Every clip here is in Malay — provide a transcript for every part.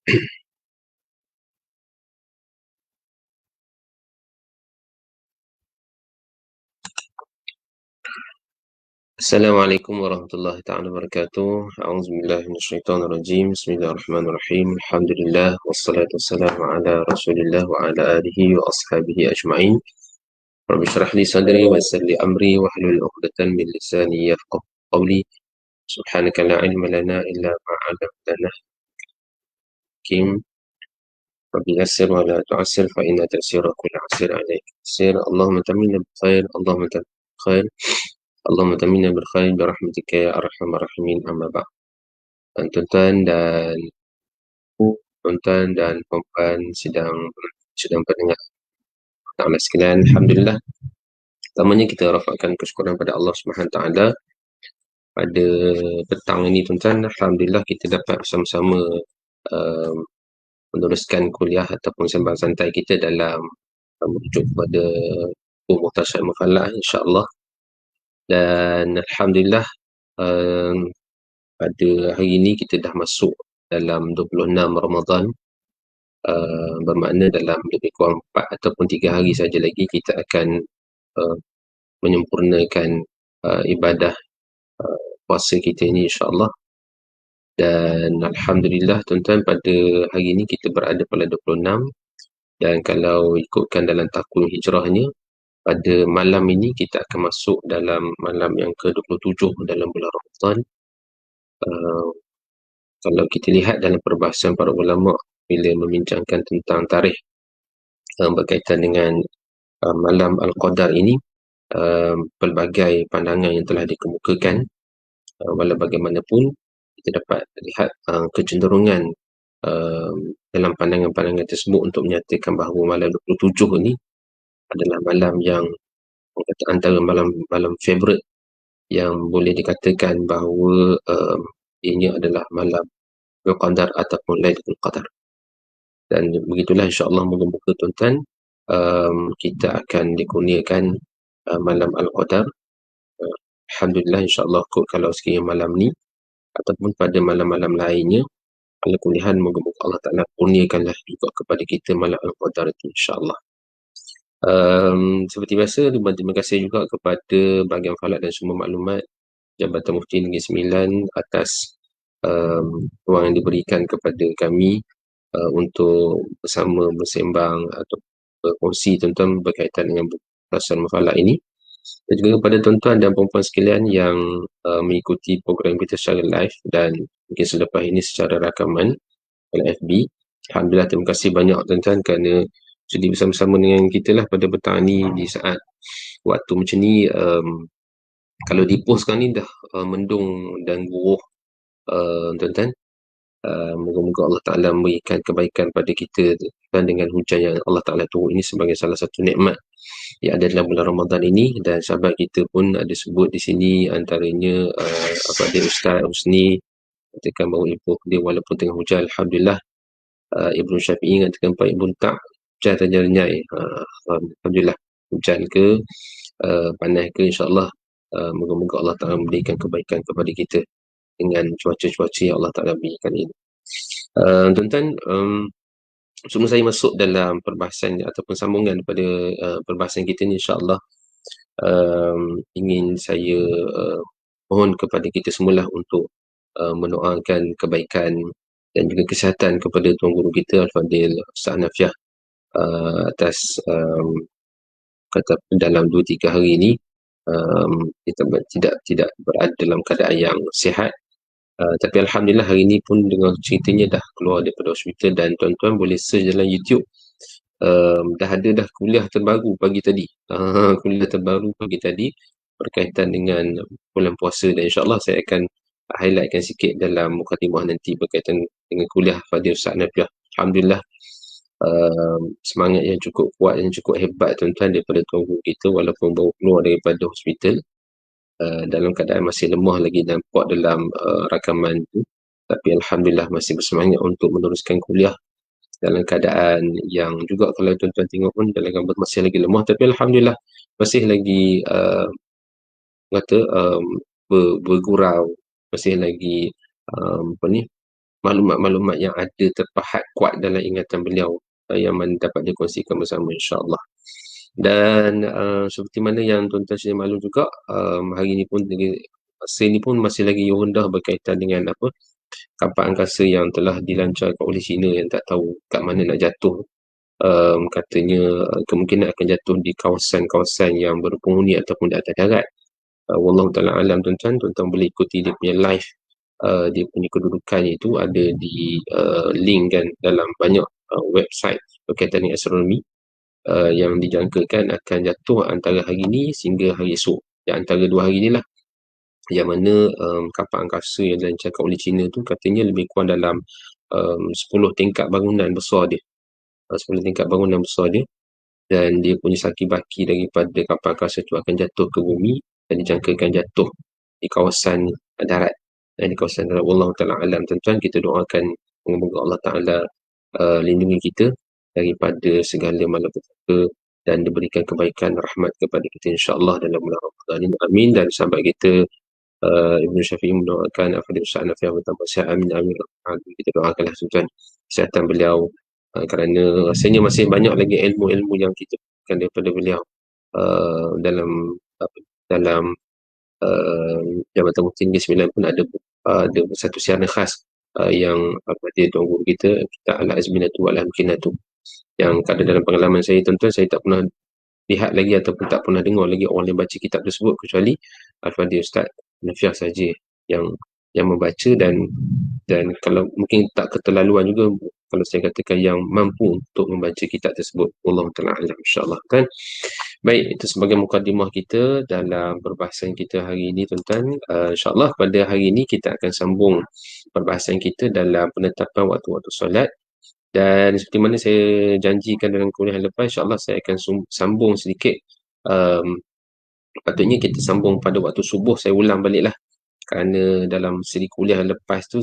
Assalamualaikum warahmatullahi taala wabarakatuh. A'udzubillahi minasyaitonirrajim. Bismillahirrahmanirrahim. Alhamdulillah wassalatu wassalamu ala Rasulillah wa ala alihi wa ashabihi ajma'in. Rabbi shrah li sadri wa yassir li amri wa hlul 'uqdatam min lisani yafqahu qawli. Subhanaka la ilma lana illa ma 'allamtana. Kim Rabbi yassir wa la tu'assir fa inna ta'sira kulli 'asir 'alaik. Sir Allahumma tammina bil khair, Allahumma tammina bil khair. Allahumma tammina bil khair bi rahmatika ya arhamar rahimin. Amma ba'd. Tuan-tuan dan tuan-tuan dan puan-puan sedang pendengar taala sekalian, alhamdulillah. Pertamanya kita rafakkan kesyukuran pada Allah Subhanahu Wa Taala pada petang ini, tuan-tuan. Alhamdulillah kita dapat bersama-sama um, meneruskan kuliah ataupun sembang santai kita dalam merujuk kepada Muhtasar Mufalah, insya-Allah. Dan alhamdulillah, pada hari ini kita dah masuk dalam 26 Ramadan. Bermakna dalam lebih kurang 4 ataupun 3 hari saja lagi kita akan menyempurnakan ibadah puasa kita ini, insya-Allah. Dan alhamdulillah, tuan-tuan, pada hari ini kita berada pada 26, dan kalau ikutkan dalam takwim hijrahnya, pada malam ini kita akan masuk dalam malam yang ke-27 dalam bulan Ramadan. Kalau kita lihat dalam perbahasan para ulama bila membincangkan tentang tarikh berkaitan dengan malam Al-Qadar ini, pelbagai pandangan yang telah dikemukakan. Walau bagaimanapun, kita dapat lihat kecenderungan dalam pandangan-pandangan tersebut untuk menyatakan bahawa malam 27 ini adalah malam yang antara malam favourite yang boleh dikatakan bahawa ini adalah malam Al-Qadar ataupun Lailatul Qadar. Dan begitulah, insya-Allah, moga-moga tuan-tuan kita akan dikurniakan malam Al-Qadar. Alhamdulillah, insya-Allah, kalau sekiranya malam ni ataupun pada malam-malam lainnya, ala kulihan, moga-moga Allah Ta'ala kurniakanlah juga kepada kita malam Al-Qadar itu, insya-Allah. Seperti biasa, terima kasih juga kepada bahagian falak dan semua maklumat Jabatan Mufti Negeri Sembilan atas ruang yang diberikan kepada kami untuk bersama bersembang atau berkongsi tuan-tuan berkaitan dengan Muhtasar Mufalak ini. Dan juga kepada tuan-tuan dan puan-puan sekalian yang mengikuti program kita secara live dan mungkin selepas ini secara rakaman oleh FB. Alhamdulillah, terima kasih banyak tuan-tuan kerana sudi bersama-sama dengan kita lah pada petang ni di saat waktu macam ni. Kalau dipostkan ni dah mendung dan buruh, tuan-tuan. Moga-moga Allah Ta'ala memberikan kebaikan pada kita dan dengan hujan yang Allah Ta'ala turun ini sebagai salah satu nikmat yang ada dalam bulan Ramadan ini. Dan sahabat kita pun ada sebut di sini, antaranya dia Ustaz Husni katakan bahawa ibu dia walaupun tengah hujan, alhamdulillah. Ibnu Syafi'i katakan Pak Ibu tak hujan saja renyai. Alhamdulillah, hujan ke panas ke, insya-Allah, moga-moga Allah Ta'ala memberikan kebaikan kepada kita dengan cuaca-cuaca yang Allah Ta'ala berikan ini. Tuan-tuan, sebelum saya masuk dalam perbahasan ataupun sambungan pada perbahasan kita ni, insya-Allah, ingin saya mohon kepada kita semualah untuk mendoakan kebaikan dan juga kesihatan kepada Tuan Guru kita Al-Fadil Ustaz Nafiah atas kata dalam 2-3 hari ini kita tidak berada dalam keadaan yang sihat. Tapi alhamdulillah hari ini pun dengan ceritanya dah keluar daripada hospital, dan tuan-tuan boleh search dalam YouTube, dah ada kuliah terbaru pagi tadi. Kuliah terbaru pagi tadi berkaitan dengan bulan puasa, dan insya-Allah saya akan highlightkan sikit dalam mukadimah nanti berkaitan dengan kuliah Fadil Ustaz Nafiah. Alhamdulillah, semangat yang cukup kuat, yang cukup hebat tuan-tuan daripada tuan guru kita, walaupun baru keluar daripada hospital dalam keadaan masih lemah lagi dan kuat dalam rakaman itu, tapi alhamdulillah masih bersemangat untuk meneruskan kuliah dalam keadaan yang juga kalau tuan-tuan tengok pun dalam gambar masih lagi lemah, tapi alhamdulillah masih lagi bergurau, masih lagi maklumat-maklumat yang ada terpahat kuat dalam ingatan beliau, yang mana dapat dikongsikan bersama, insya-Allah. Dan seperti mana yang tuan-tuan sedia maklum juga, hari ini pun masa ini pun masih lagi rendah berkaitan dengan kapal angkasa yang telah dilancarkan oleh China, yang tak tahu kat mana nak jatuh. Katanya kemungkinan akan jatuh di kawasan-kawasan yang berpenghuni ataupun di atas darat. Wallahu ta'ala alam, tuan-tuan boleh ikuti dia punya live. Dia punya kedudukan itu ada di link kan dalam banyak website berkaitan dengan astronomi, yang dijangkakan akan jatuh antara hari ini sehingga hari esok. Yang antara 2 hari inilah, yang mana kapal angkasa yang dilancarkan oleh China tu katanya lebih kurang dalam 10 tingkat bangunan besar dia. 10 tingkat bangunan besar dia, dan dia punya saki-baki daripada kapal angkasa itu akan jatuh ke bumi dan dijangkakan jatuh di kawasan darat. Dan di kawasan darat, wallahu ta'ala alam, tuan-tuan, kita doakan semoga Allah Ta'ala lindungi kita daripada segala malapetaka dan diberikan kebaikan rahmat kepada kita, insya-Allah, dalam bulan Ramadan ini. Amin. Dan sahabat kita Ibnu Syafi'i mendoakan Al-Fadhil Ustaz Nafiah bertambah sihat. Amin, amin. Kita doakanlah tuan-tuan kesihatan beliau, kerana rasanya masih banyak lagi ilmu-ilmu yang kita dapatkan daripada beliau dalam dalam Jabatan Mufti Negeri Sembilan pun ada satu siaran khas yang dia tuan guru kita Al-Azminatu Wal-Amkinatu, yang kadang dalam pengalaman saya, tuan-tuan, saya tak pernah lihat lagi ataupun tak pernah dengar lagi orang yang baca kitab tersebut kecuali Al-Fadhil Ustaz Nafiah saja yang membaca, dan kalau mungkin tak keterlaluan juga kalau saya katakan yang mampu untuk membaca kitab tersebut. Wallahu ta'ala alam, insya-Allah kan. Baik, itu sebagai mukadimah kita dalam perbahasan kita hari ini, tuan-tuan. InsyaAllah pada hari ini kita akan sambung perbahasan kita dalam penetapan waktu-waktu solat. Dan seperti mana saya janjikan dalam kuliah lepas, insyaAllah saya akan sambung sedikit. Patutnya kita sambung pada waktu subuh, saya ulang balik lah. Kerana dalam siri kuliah lepas tu,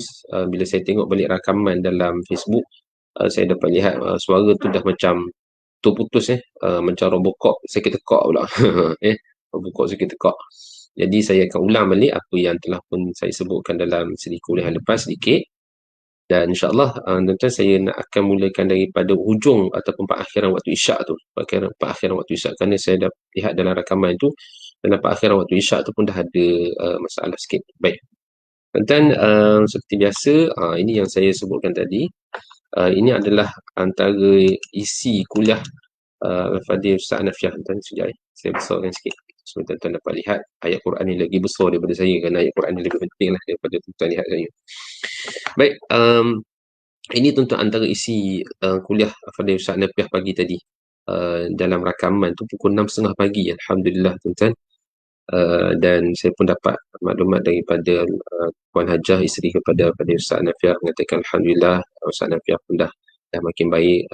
bila saya tengok balik rakaman dalam Facebook, saya dapat lihat suara tu dah macam putus macam Robocop sakit tekak pula. Robocop sakit tekak. Jadi saya akan ulang balik apa yang telah pun saya sebutkan dalam siri kuliah lepas sedikit. Dan insya-Allah tuan-tuan, saya nak akan mulakan daripada hujung ataupun perakhiran waktu isyak tu. Perakhiran waktu isyak, kerana saya dah lihat dalam rakaman tu dalam perakhiran waktu isyak tu pun dah ada masalah sikit. Baik. Dan seperti biasa, ini yang saya sebutkan tadi. Ini adalah antara isi kuliah Al-Fadhil Ustaz Nafiah. Tuan-tuan, sekejap saya besarkan sikit supaya tuan-tuan dapat lihat ayat Quran ni lagi besar daripada saya, kerana ayat Quran ni lebih penting lah daripada tuan-tuan lihat saya. Baik, ini tuan-tuan antara isi kuliah Al-Fadhil Ustaz Nafiah pagi tadi. Dalam rakaman tu pukul 6.30 pagi, Alhamdulillah, tuan-tuan. Dan saya pun dapat maklumat daripada Puan Hajah, isteri kepada Ustaz Nafiah, mengatakan Alhamdulillah Ustaz Nafiah pun dah makin baik,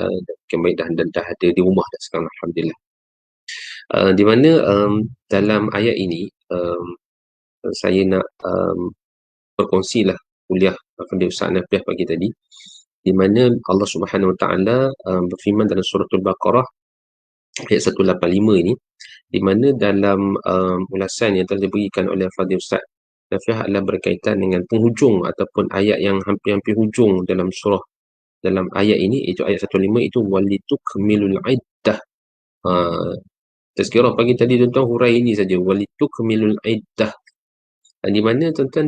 dan dah ada di rumah dah sekarang, Alhamdulillah. Di mana dalam ayat ini saya nak berkongsilah kuliah Fadhil Ustaz Nafiah pagi tadi, di mana Allah Subhanahu Wa Taala berfirman dalam suratul Baqarah ayat 185 ini, di mana dalam ulasan yang telah diberikan oleh Fadhil Ustaz Nafiah adalah berkaitan dengan penghujung ataupun ayat yang hampir-hampir hujung dalam surah, dalam ayat ini, itu ayat 105, itu walitukmilul iddah. Tazkirah pagi tadi, tuan-tuan, hurai ini saja, walitukmilul iddah. Di mana, tuan-tuan,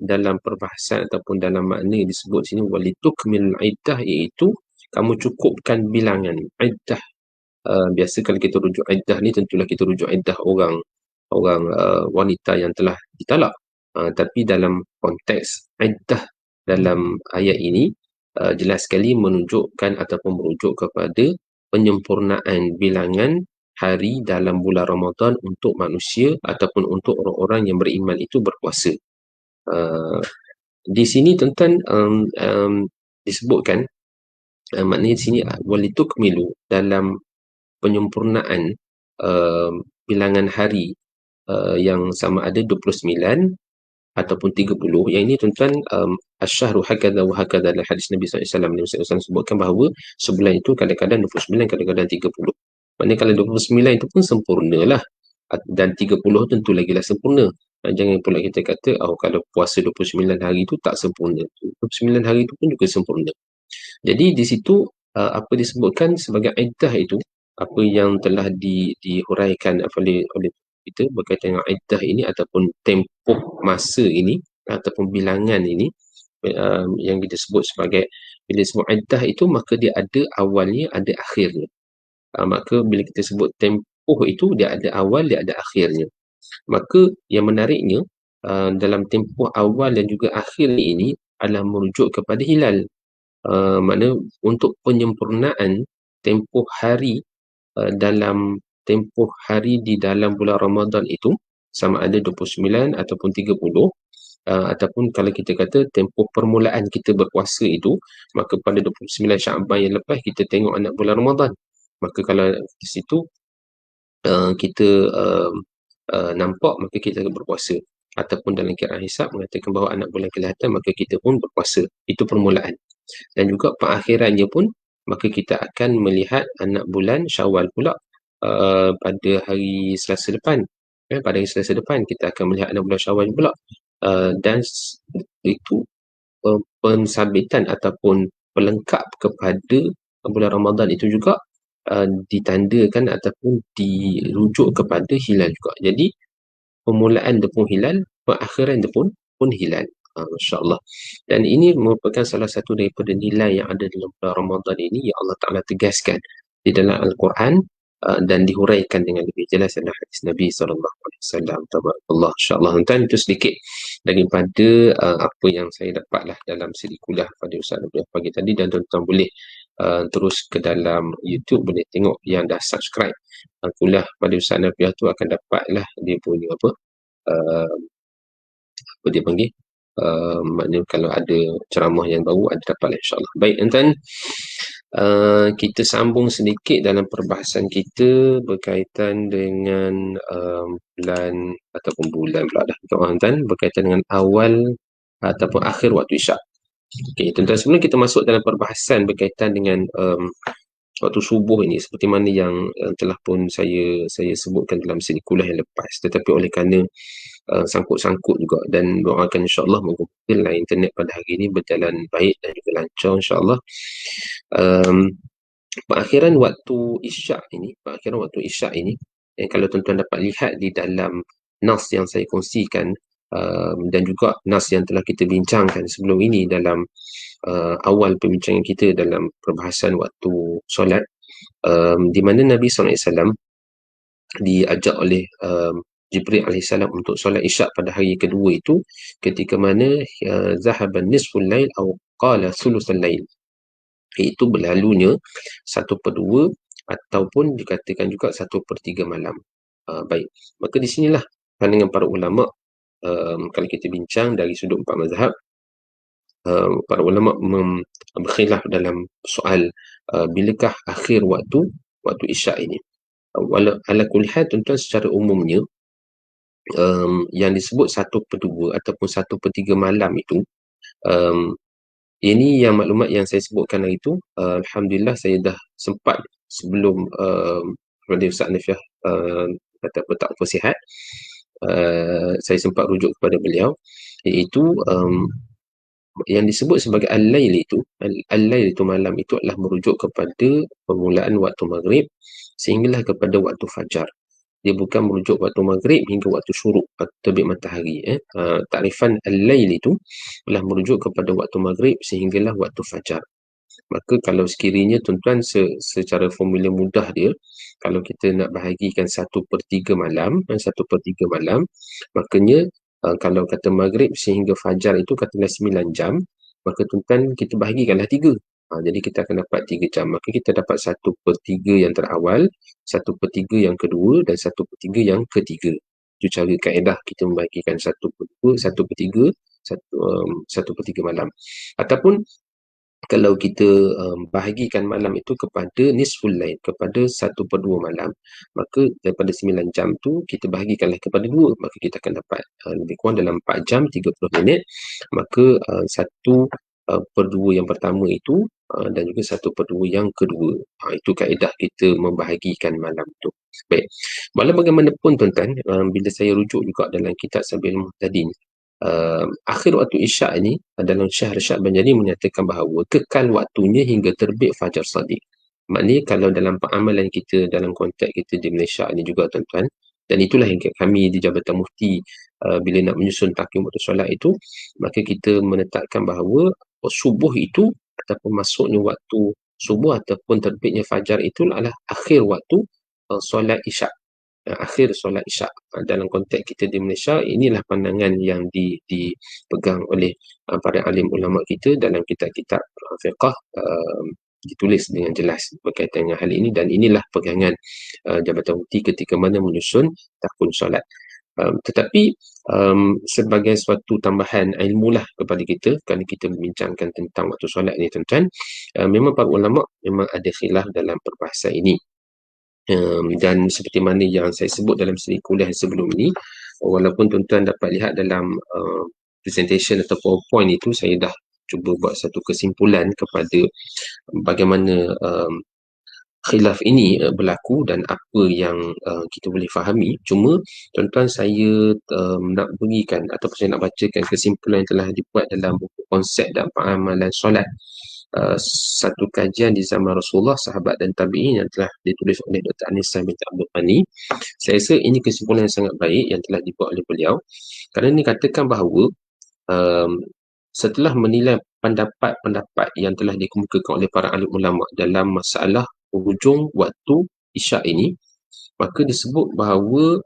dalam perbahasan ataupun dalam makna yang disebut sini walitukmilul iddah, iaitu kamu cukupkan bilangan. Iddah, biasa kalau kita rujuk iddah ni, tentulah kita rujuk iddah orang wanita yang telah ditalak. Tapi dalam konteks iddah dalam ayat ini jelas sekali menunjukkan ataupun merujuk kepada penyempurnaan bilangan hari dalam bulan Ramadan untuk manusia ataupun untuk orang-orang yang beriman itu berpuasa. Di sini, tuan-tuan, disebutkan maknanya di sini walitukmilu, dalam penyempurnaan bilangan hari yang sama ada 29 ataupun 30. Yang ini, tuan-tuan, asyahru hakadha wa hakadha, dalam hadis Nabi SAW. Nabi SAW sebutkan bahawa sebulan itu kadang-kadang 29, kadang-kadang 30. Maknanya kalau 29 itu pun sempurnalah, dan 30 tentu lagilah sempurna. Jangan pula kita kata, kalau puasa 29 hari itu tak sempurna. 29 hari itu pun juga sempurna. Jadi di situ apa disebutkan sebagai iddah itu, apa yang telah dihuraikan oleh kita berkaitan dengan iddah ini ataupun tempoh masa ini ataupun bilangan ini, yang kita sebut sebagai, bila sebut iddah itu maka dia ada awalnya, ada akhirnya. Maka bila kita sebut tempoh itu, dia ada awal, dia ada akhirnya. Maka yang menariknya, dalam tempoh awal dan juga akhir ini adalah merujuk kepada hilal. Makna untuk penyempurnaan tempoh hari, dalam tempoh hari di dalam bulan Ramadan itu sama ada 29 ataupun 30, ataupun kalau kita kata tempoh permulaan kita berpuasa itu, maka pada 29 Syaban yang lepas kita tengok anak bulan Ramadan. Maka kalau di situ kita nampak, maka kita akan berpuasa. Ataupun dalam kiraan hisab mengatakan bahawa anak bulan kelihatan, maka kita pun berpuasa. Itu permulaan. Dan juga perakhirannya pun, maka kita akan melihat anak bulan Syawal pula pada hari Selasa depan. Pada hari Selasa depan kita akan melihat anak bulan Syawal pula. Dan itu pensabitan ataupun pelengkap kepada bulan Ramadan itu juga ditandakan ataupun dirujuk kepada hilal juga. Jadi permulaan dia pun hilal, perakhiran dia pun hilal. Masya-Allah. Dan ini merupakan salah satu daripada nilai yang ada dalam bulan Ramadan ini yang Allah Taala tegaskan di dalam Al-Quran, dan dihuraikan dengan lebih jelas dalam hadis Nabi sallallahu alaihi wasallam. Tabarakallah. Insya-Allah, tuan, itu sedikit daripada apa yang saya dapatlah dalam siri kuliah pada Ustaz Nabiah pagi tadi. Dan tuan-tuan boleh terus ke dalam YouTube, boleh tengok yang dah subscribe kuliah pada Ustaz Nabiah tu akan dapatlah dia punya uh, apa dia panggil, maknanya kalau ada ceramah yang baru ada dapatlah, insyaAllah. Baik, tuan-tuan, kita sambung sedikit dalam perbahasan kita berkaitan dengan bulan ataupun bulan pula dah, tuan-tuan, berkaitan dengan awal ataupun akhir waktu isyak. Okey, tuan-tuan, sebelum kita masuk dalam perbahasan berkaitan dengan waktu subuh ini, seperti mana yang telah pun saya sebutkan dalam siri kuliah yang lepas, tetapi oleh kerana sangkut-sangkut juga, dan doakan insya-Allah moga-moga internet pada hari ini berjalan baik dan juga lancar insya-Allah. Perakhiran waktu isyak ini, yang kalau tuan-tuan dapat lihat di dalam nas yang saya kongsikan, dan juga nas yang telah kita bincangkan sebelum ini dalam awal perbincangan kita dalam perbahasan waktu solat, di mana Nabi SAW diajak oleh Jibril alaihissalam untuk solat isyak pada hari kedua itu, ketika mana zahaban nisful lail atau qala thuluthul lail, iaitu berlalunya 1/2 ataupun dikatakan juga 1/3 malam. Baik, maka di sinilah pandangan para ulama, kalau kita bincang dari sudut empat mazhab, para ulama berkhilaf dalam soal bilakah akhir waktu isyak ini. Ala kulli hal, tuan-tuan, secara umumnya yang disebut 1/2 ataupun 1/3 malam itu, ini yang maklumat yang saya sebutkan hari itu, Alhamdulillah saya dah sempat sebelum pada Ustaz Nafiah kata tak apa sihat, saya sempat rujuk kepada beliau, iaitu yang disebut sebagai al-lail itu, al-lail itu malam itu adalah merujuk kepada permulaan waktu maghrib sehinggalah kepada waktu fajar. Dia bukan merujuk waktu maghrib hingga waktu syuruk atau terbit matahari. Takrifan al-lail itu adalah merujuk kepada waktu maghrib sehinggalah waktu fajar. Maka kalau sekiranya tuan-tuan secara formula mudah dia, kalau kita nak bahagikan 1/3 malam, makanya kalau kata maghrib sehingga fajar itu katalah 9 jam, maka tuan-tuan kita bahagikanlah 3. Jadi kita akan dapat 3 jam. Maka kita dapat 1/3 yang terawal, 1/3 yang kedua dan 1/3 yang ketiga. Itu cara kaedah kita membahagikan 1/2, 1/3, 1/3 malam. Ataupun kalau kita bahagikan malam itu kepada nisful lail, kepada 1/2 malam, maka daripada 9 jam tu kita bahagikanlah kepada 2, maka kita akan dapat lebih kurang dalam 4 jam 30 minit. Maka 1/2 yang pertama itu dan juga 1/2 yang kedua. Itu kaedah kita membahagikan malam tu. Baik. Walau bagaimanapun tuan-tuan, bila saya rujuk juga dalam kitab Sabil Muhtadin, akhir waktu Isyak ni dalam Syekh Rashad Banjari menyatakan bahawa kekal waktunya hingga terbit fajar sadiq. Maknanya kalau dalam amalan kita, dalam konteks kita di Malaysia ni juga tuan-tuan, dan itulah yang kami di Jabatan Mufti bila nak menyusun takvim waktu solat itu, maka kita menetapkan bahawa subuh itu ataupun masuknya waktu subuh ataupun terbitnya fajar itu adalah akhir waktu solat Isyak. Akhir solat Isyak. Dalam konteks kita di Malaysia, inilah pandangan yang dipegang oleh para alim ulama kita dalam kitab-kitab fiqh, ditulis dengan jelas berkaitan dengan hal ini, dan inilah pegangan Jabatan Mufti ketika mana menyusun takvim solat. Tetapi sebagai suatu tambahan ilmu lah kepada kita, kalau kita membincangkan tentang waktu solat ni tuan-tuan, memang para ulama memang ada khilaf dalam perbahasan ini. Dan seperti mana yang saya sebut dalam siri kuliah sebelum ini, walaupun tuan-tuan dapat lihat dalam presentation atau PowerPoint itu, saya dah cuba buat satu kesimpulan kepada bagaimana khilaf ini berlaku dan apa yang kita boleh fahami. Cuma tuan-tuan, saya nak berikan ataupun saya nak bacakan kesimpulan yang telah dibuat dalam buku konsep dan amalan solat, satu kajian di zaman Rasulullah, sahabat dan tabi'in, yang telah ditulis oleh Dr. Anissa binti Abdul Ghani. Saya rasa ini kesimpulan yang sangat baik yang telah dibuat oleh beliau, kerana ini katakan bahawa setelah menilai pendapat-pendapat yang telah dikemukakan oleh para alim ulama dalam masalah hujung waktu Isyak ini, maka disebut bahawa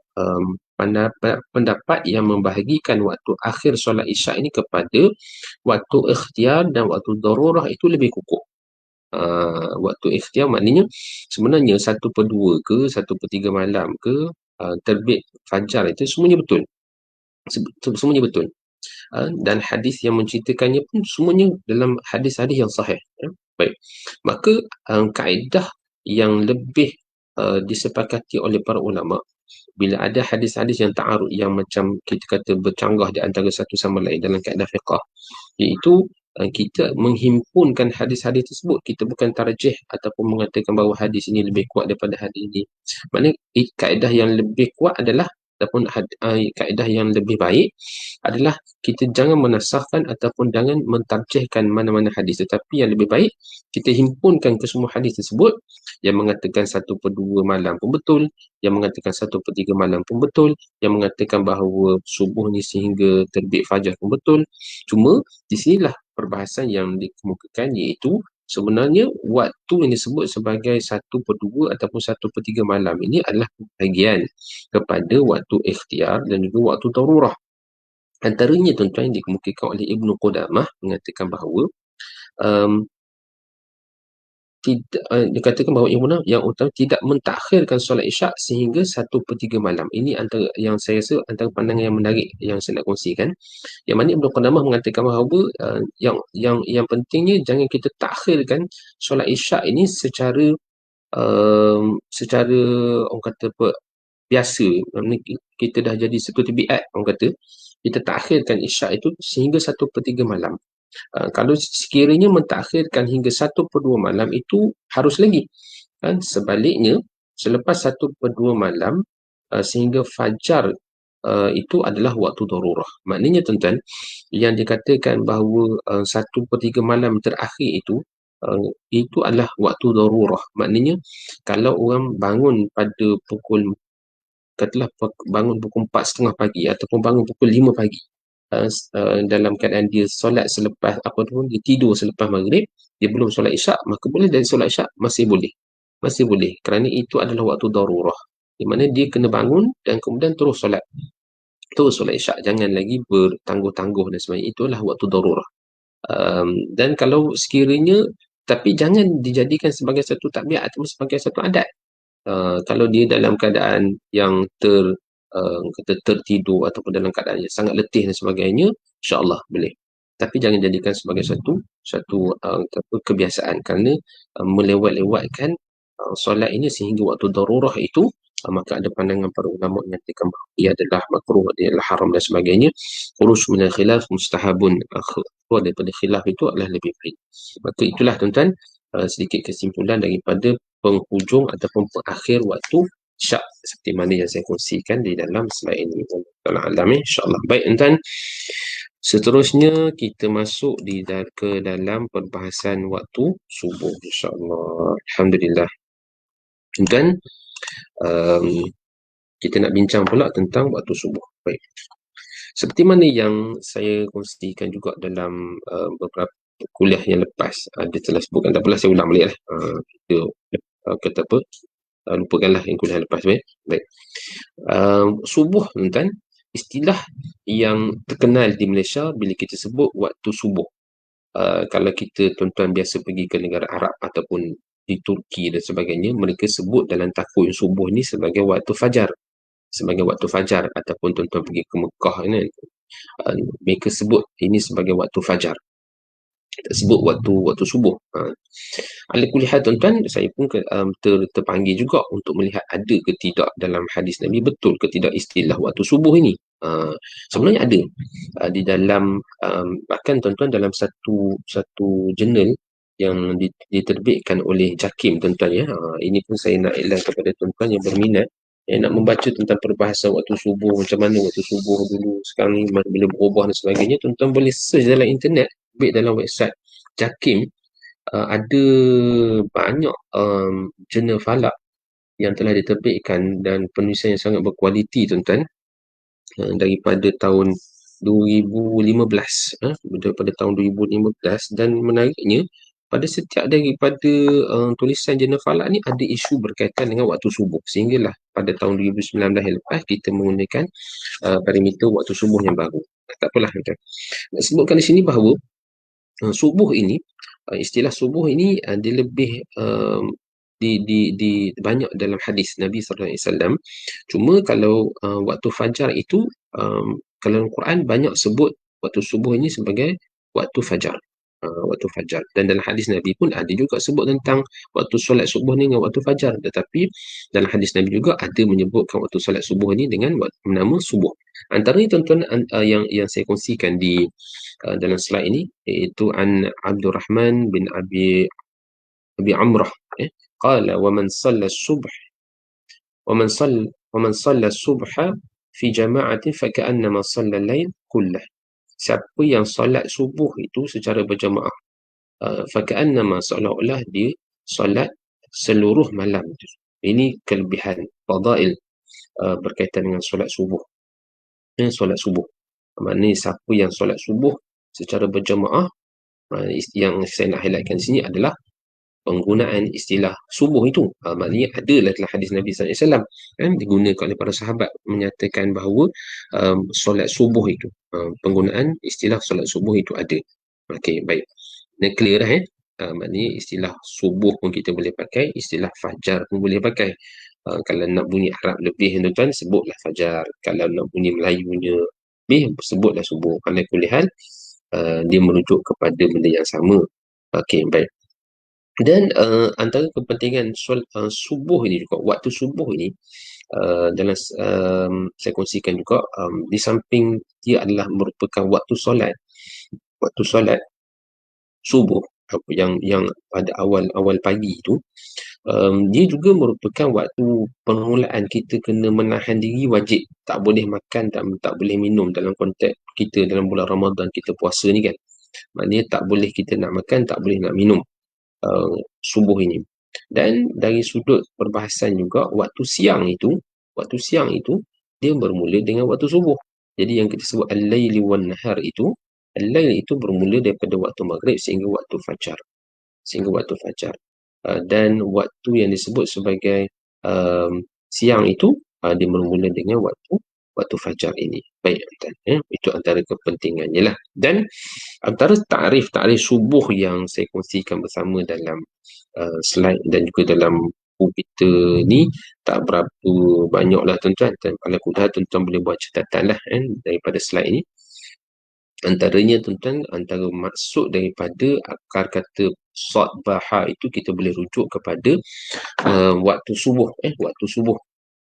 pendapat yang membahagikan waktu akhir solat Isyak ini kepada waktu ikhtiar dan waktu darurah itu lebih kukuh. Waktu ikhtiar maknanya sebenarnya 1/2 ke 1/3 malam ke terbit fajar itu semuanya betul. Semuanya betul. Dan hadis yang menceritakannya pun semuanya dalam hadis-hadis yang sahih. Baik. Maka kaedah yang lebih disepakati oleh para ulama, bila ada hadis-hadis yang ta'arud, yang macam kita kata bercanggah di antara satu sama lain dalam kaedah fiqah, iaitu kita menghimpunkan hadis-hadis tersebut. Kita bukan tarjih ataupun mengatakan bahawa hadis ini lebih kuat daripada hadis ini. Maknanya kaedah yang lebih kuat adalah, ataupun kaedah yang lebih baik adalah kita jangan menasahkan ataupun jangan mentarjihkan mana-mana hadis, tetapi yang lebih baik kita himpunkan ke semua hadis tersebut yang mengatakan 1/2 malam pun betul, yang mengatakan 1/3 malam pun betul, yang mengatakan bahawa subuh ni sehingga terbit fajar pun betul. Cuma di sinilah perbahasan yang dikemukakan, iaitu sebenarnya waktu yang disebut sebagai 1/2 ataupun 1/3 malam ini adalah bahagian kepada waktu ikhtiar dan juga waktu darurah. Antaranya tuan-tuan yang dikemukakan oleh Ibnu Qudamah mengatakan bahawa dikatakan bahawa yang utama tidak mentakhirkan solat Isyak sehingga 1/3 malam. Ini antara yang saya rasa antara pandangan yang menarik yang saya nak kongsikan. Yang mana Ibnu Qudamah mengatakan bahawa yang pentingnya jangan kita takhirkan solat Isyak ini secara orang kata apa, biasa. Kita dah jadi seperti biat, orang kata kita takhirkan Isyak itu sehingga 1/3 malam. Kalau sekiranya mentakhirkan hingga 1/2 malam itu harus lagi. Sebaliknya, selepas 1/2 malam sehingga fajar itu adalah waktu darurah. Maknanya tuan-tuan, yang dikatakan bahawa 1/3 malam terakhir itu adalah waktu darurah. Maknanya kalau orang bangun pada pukul, katalah bangun pukul 4:30 pagi ataupun bangun pukul 5 pagi, dalam keadaan dia solat selepas dia tidur selepas maghrib, dia belum solat Isyak, maka boleh dari solat Isyak masih boleh, kerana itu adalah waktu darurah, di mana dia kena bangun dan kemudian terus solat Isyak, jangan lagi bertangguh-tangguh dan sebagainya. Itulah waktu darurah. Dan kalau sekiranya, tapi jangan dijadikan sebagai satu tabiat atau sebagai satu adat. Kalau dia dalam keadaan yang tertidur ataupun dalam keadaan yang sangat letih dan sebagainya, insya-Allah boleh. Tapi jangan jadikan sebagai satu kebiasaan, kerana melewat-lewatkan solat ini sehingga waktu darurah itu maka ada pandangan para ulama menyatakan bahawa ia adalah makruh, dia adalah haram dan sebagainya. Khuruj min khilaf mustahabun, keluar daripada khilaf itu adalah lebih baik. Maka itulah tuan-tuan, sedikit kesimpulan daripada penghujung ataupun pengakhir waktu syak seperti mana yang saya kongsikan di dalam slide ini. Allah alam, insyaAllah. Baik tuan-tuan, seterusnya kita masuk ke dalam perbahasan waktu subuh, insyaAllah. Alhamdulillah. Tuan-tuan, kita nak bincang pula tentang waktu subuh. Baik. Seperti mana yang saya kongsikan juga dalam beberapa kuliah yang lepas, ada telah sebutkan, tak apalah saya ulang balik lah. Kita kata apa, lupakanlah yang kuliah lepas. Baik. Subuh tuan-tuan, istilah yang terkenal di Malaysia bila kita sebut waktu subuh. Kalau kita tuan-tuan biasa pergi ke negara Arab ataupun di Turki dan sebagainya, mereka sebut dalam takwim subuh ni sebagai waktu fajar. Sebagai waktu fajar, ataupun tuan-tuan pergi ke Mekah ni, mereka sebut ini sebagai waktu fajar. Kita sebut waktu subuh. Ala kulli hal tuan-tuan, saya pun terpanggil juga untuk melihat ada ke tidak dalam hadis Nabi, betul ke tidak istilah waktu subuh ini. Sebenarnya ada di dalam, bahkan tuan-tuan dalam satu jurnal yang diterbitkan oleh JAKIM tuan-tuan ya. Ini pun saya nak iklan kepada tuan-tuan yang berminat, yang nak membaca tentang perbahasan waktu subuh, macam mana waktu subuh dulu, sekarang ni bila berubah dan sebagainya, tuan-tuan boleh search dalam internet, ambil dalam website JAKIM. Ada banyak jurnal falak yang telah diterbitkan dan penulisan yang sangat berkualiti tuan-tuan, daripada tahun 2015, daripada tahun 2015. Dan menariknya, pada setiap daripada tulisan jurnal falak ni ada isu berkaitan dengan waktu subuh, sehinggalah pada tahun 2019 yang lepas kita menggunakan parameter waktu subuh yang baru. Tak apalah tuan-tuan. Nak sebutkan di sini bahawa subuh ini, istilah subuh ini dia lebih di banyak dalam hadis Nabi SAW. Cuma kalau waktu fajar itu, kalau Al-Quran banyak sebut waktu subuh ini sebagai waktu fajar. Waktu fajar. Dan dalam hadis Nabi pun ada juga sebut tentang waktu solat subuh ni dengan waktu fajar. Tetapi dalam hadis Nabi juga ada menyebutkan waktu solat subuh ni dengan nama subuh. Antara tuan-tuan yang saya kongsikan di dalam slide ini, iaitu an Abdurrahman bin Abi Amrah, qala wa man shalla as-subh wa man shalla as-subha fi jama'atin fa ka'annama shalla al-lail kullah. Siapa yang solat subuh itu secara berjamaah, fa ka'annama, seolah-olah dia solat seluruh malam itu. Ini kelebihan fadail berkaitan dengan solat subuh. Solat subuh, maknanya siapa yang solat subuh secara berjamaah, yang saya nak highlightkan di sini adalah penggunaan istilah subuh itu. Maknanya adalah dalam hadis Nabi SAW, digunakan oleh para sahabat menyatakan bahawa solat subuh itu, penggunaan istilah solat subuh itu ada. Okey, baik. Dan clear dah maknanya istilah subuh pun kita boleh pakai, istilah fajar pun boleh pakai. Kalau nak bunyi Arab lebih tuan-tuan, sebutlah fajar. Kalau nak bunyi Melayunya lebih, sebutlah subuh. Kalau kulihat dia merujuk kepada benda yang sama. Okey, baik. Dan antara kepentingan subuh ini juga, waktu subuh ini, dalam saya kongsikan juga, di samping dia adalah merupakan waktu solat subuh yang pada awal pagi itu, dia juga merupakan waktu permulaan kita kena menahan diri wajib. Tak boleh makan, tak boleh minum dalam konteks kita dalam bulan Ramadan kita puasa ni kan. Maknanya tak boleh kita nak makan, tak boleh nak minum subuh ini. Dan dari sudut perbahasan juga, waktu siang itu dia bermula dengan waktu subuh. Jadi yang kita sebut al-laili wan nahar itu, al-lail itu bermula daripada waktu maghrib sehingga waktu fajar. Dan waktu yang disebut sebagai siang itu, dia bermula dengan waktu fajar ini. Baik, itu antara kepentingannya lah. Dan antara takrif subuh yang saya kongsikan bersama dalam slide dan juga dalam buku kita ni, tak berapa banyak lah tuan-tuan. Kalau kudah tuan-tuan boleh buat catatan lah daripada slide ni. Antaranya tuan-tuan, antara maksud daripada akar kata sabbaha itu, kita boleh rujuk kepada waktu subuh.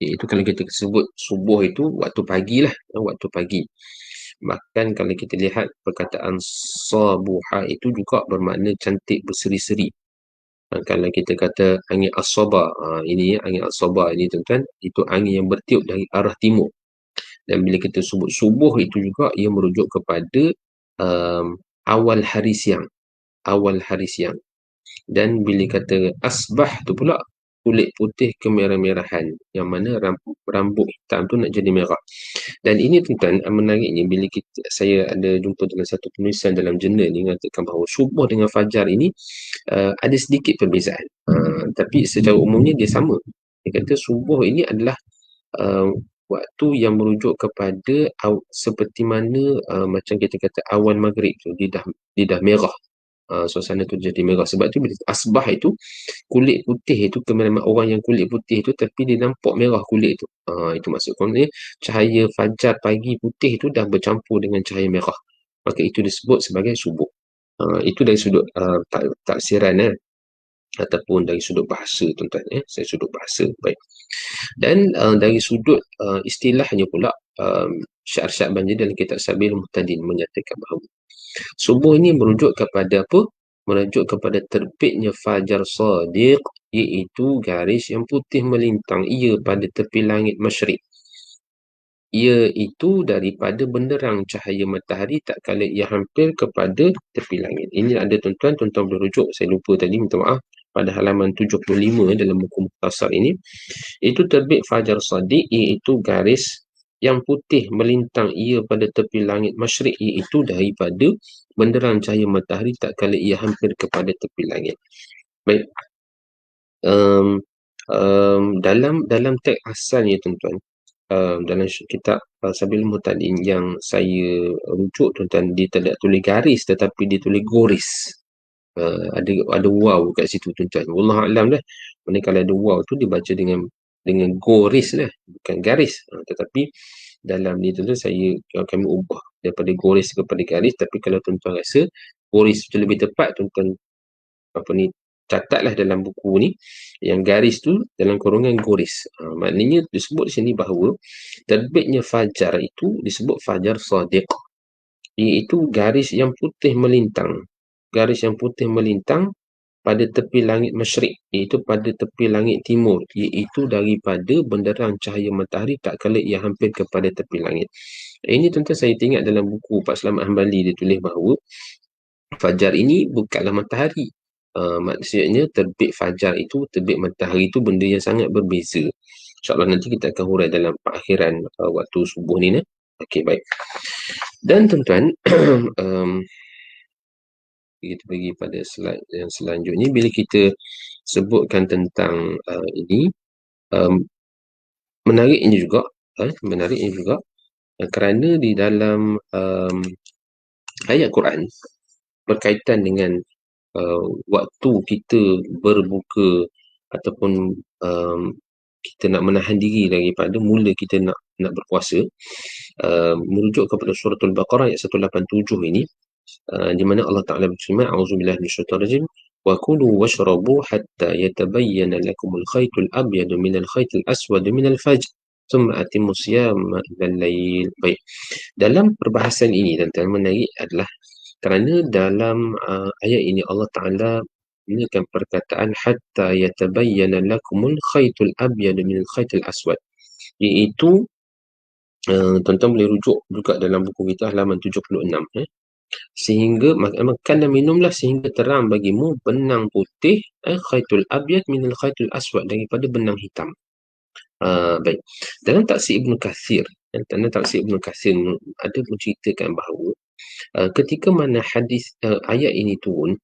Iaitu kalau kita sebut subuh itu waktu pagi lah, waktu pagi. Bahkan kalau kita lihat perkataan sabuha itu juga bermakna cantik berseri-seri. Kalau kita kata angin as-sabah, ini angin as-sabah ini tuan-tuan, itu angin yang bertiup dari arah timur. Dan bila kita sebut subuh itu juga ia merujuk kepada awal hari siang, awal hari siang. Dan bila kata asbah tu pula kulit putih kemerah-merahan, yang mana rambut hitam tu nak jadi merah. Dan ini tuan-tuan menariknya bila saya ada jumpa dengan satu penulisan dalam jurnal ni mengatakan bahawa subuh dengan fajar ini ada sedikit perbezaan. Tapi secara umumnya dia sama. Dia kata subuh ini adalah uh, waktu yang merujuk kepada seperti mana macam kita kata awan maghrib tu dia dah merah. Suasana tu jadi merah. Sebab tu bila asbah itu kulit putih itu kemerahan orang yang kulit putih itu tapi dia nampak merah kulit tu. Itu maksud kononnya cahaya fajar pagi putih itu dah bercampur dengan cahaya merah. Maka itu disebut sebagai subuh. Itu dari sudut taksiran ataupun dari sudut bahasa tuan-tuan saya sudut bahasa baik. Dan dari sudut istilahnya pula Syarsyad Banjir dalam kitab Sabil Muhtadin menyatakan bahawa subuh ini merujuk kepada apa? Merujuk kepada terbitnya fajar sadiq, iaitu garis yang putih melintang ia pada tepi langit masyrik. Iaitu daripada benderang cahaya matahari tak kala ia hampir kepada tepi langit. Ini ada tuan-tuan boleh rujuk, saya lupa tadi, minta maaf, pada halaman 75 dalam buku Mukhtasar ini. Itu terbit fajar sadiq, iaitu garis yang putih melintang ia pada tepi langit masyrik, iaitu daripada benderang cahaya matahari tak kala ia hampir kepada tepi langit. Baik. Dalam teks asalnya tuan-tuan, dalam kitab Sabil Muhtadin yang saya rujuk tuan-tuan, dia tidak tulis garis tetapi dia tulis goris. Ada waw kat situ tuan-tuan. Wallahu a'lam dah. Mana kalau ada waw tu dibaca dengan goris lah, bukan garis. Tetapi dalam ni tuan-tuan kami ubah daripada goris kepada garis. Tapi kalau tuan-tuan rasa goris tu lebih tepat, tuan-tuan catatlah dalam buku ni yang garis tu dalam kurungan goris. Maknanya disebut di sini bahawa terbitnya fajar itu disebut fajar sadiq, iaitu garis yang putih melintang. Garis yang putih melintang pada tepi langit masyrik, iaitu pada tepi langit timur, iaitu daripada benderang cahaya matahari tak kala ia hampir kepada tepi langit. Ini tuan-tuan saya tengok dalam buku Pak Selamat Hambali, dia tulis bahawa fajar ini bukanlah matahari. Maksudnya terbit fajar itu, terbit matahari itu benda yang sangat berbeza. InsyaAllah nanti kita akan hurai dalam perakhiran waktu subuh ni. Okey, baik. Dan tuan-tuan, kita pergi pada slide yang selanjutnya. Bila kita sebutkan tentang ini, menariknya juga kerana di dalam ayat Quran berkaitan dengan waktu kita berbuka ataupun kita nak menahan diri daripada mula kita nak berpuasa, merujuk kepada surah Al-Baqarah ayat 187 ini, di mana Allah Ta'ala berfirman, a'udzubillahi minasyaitonir rajim, wa kulu washrabu hatta yatabayyana lakumul khaytul abyadu minal khaytil aswadu minal fajr thumma atimmu siyama ilal lail. Baik, dalam perbahasan ini tuan-tuan menarik adalah kerana dalam ayat ini Allah Ta'ala menggunakan perkataan hatta yatabayyana lakumul khaytul abyadu minal khaytil aswad, iaitu tuan-tuan boleh rujuk juga dalam buku kita halaman 76, sehingga makan dan minumlah sehingga terang bagimu benang putih khaytul abyad minal khaytul aswad, daripada benang hitam. Baik, dalam tafsir Ibn Kathir ada menceritakan bahawa ketika mana hadis ayat ini turun,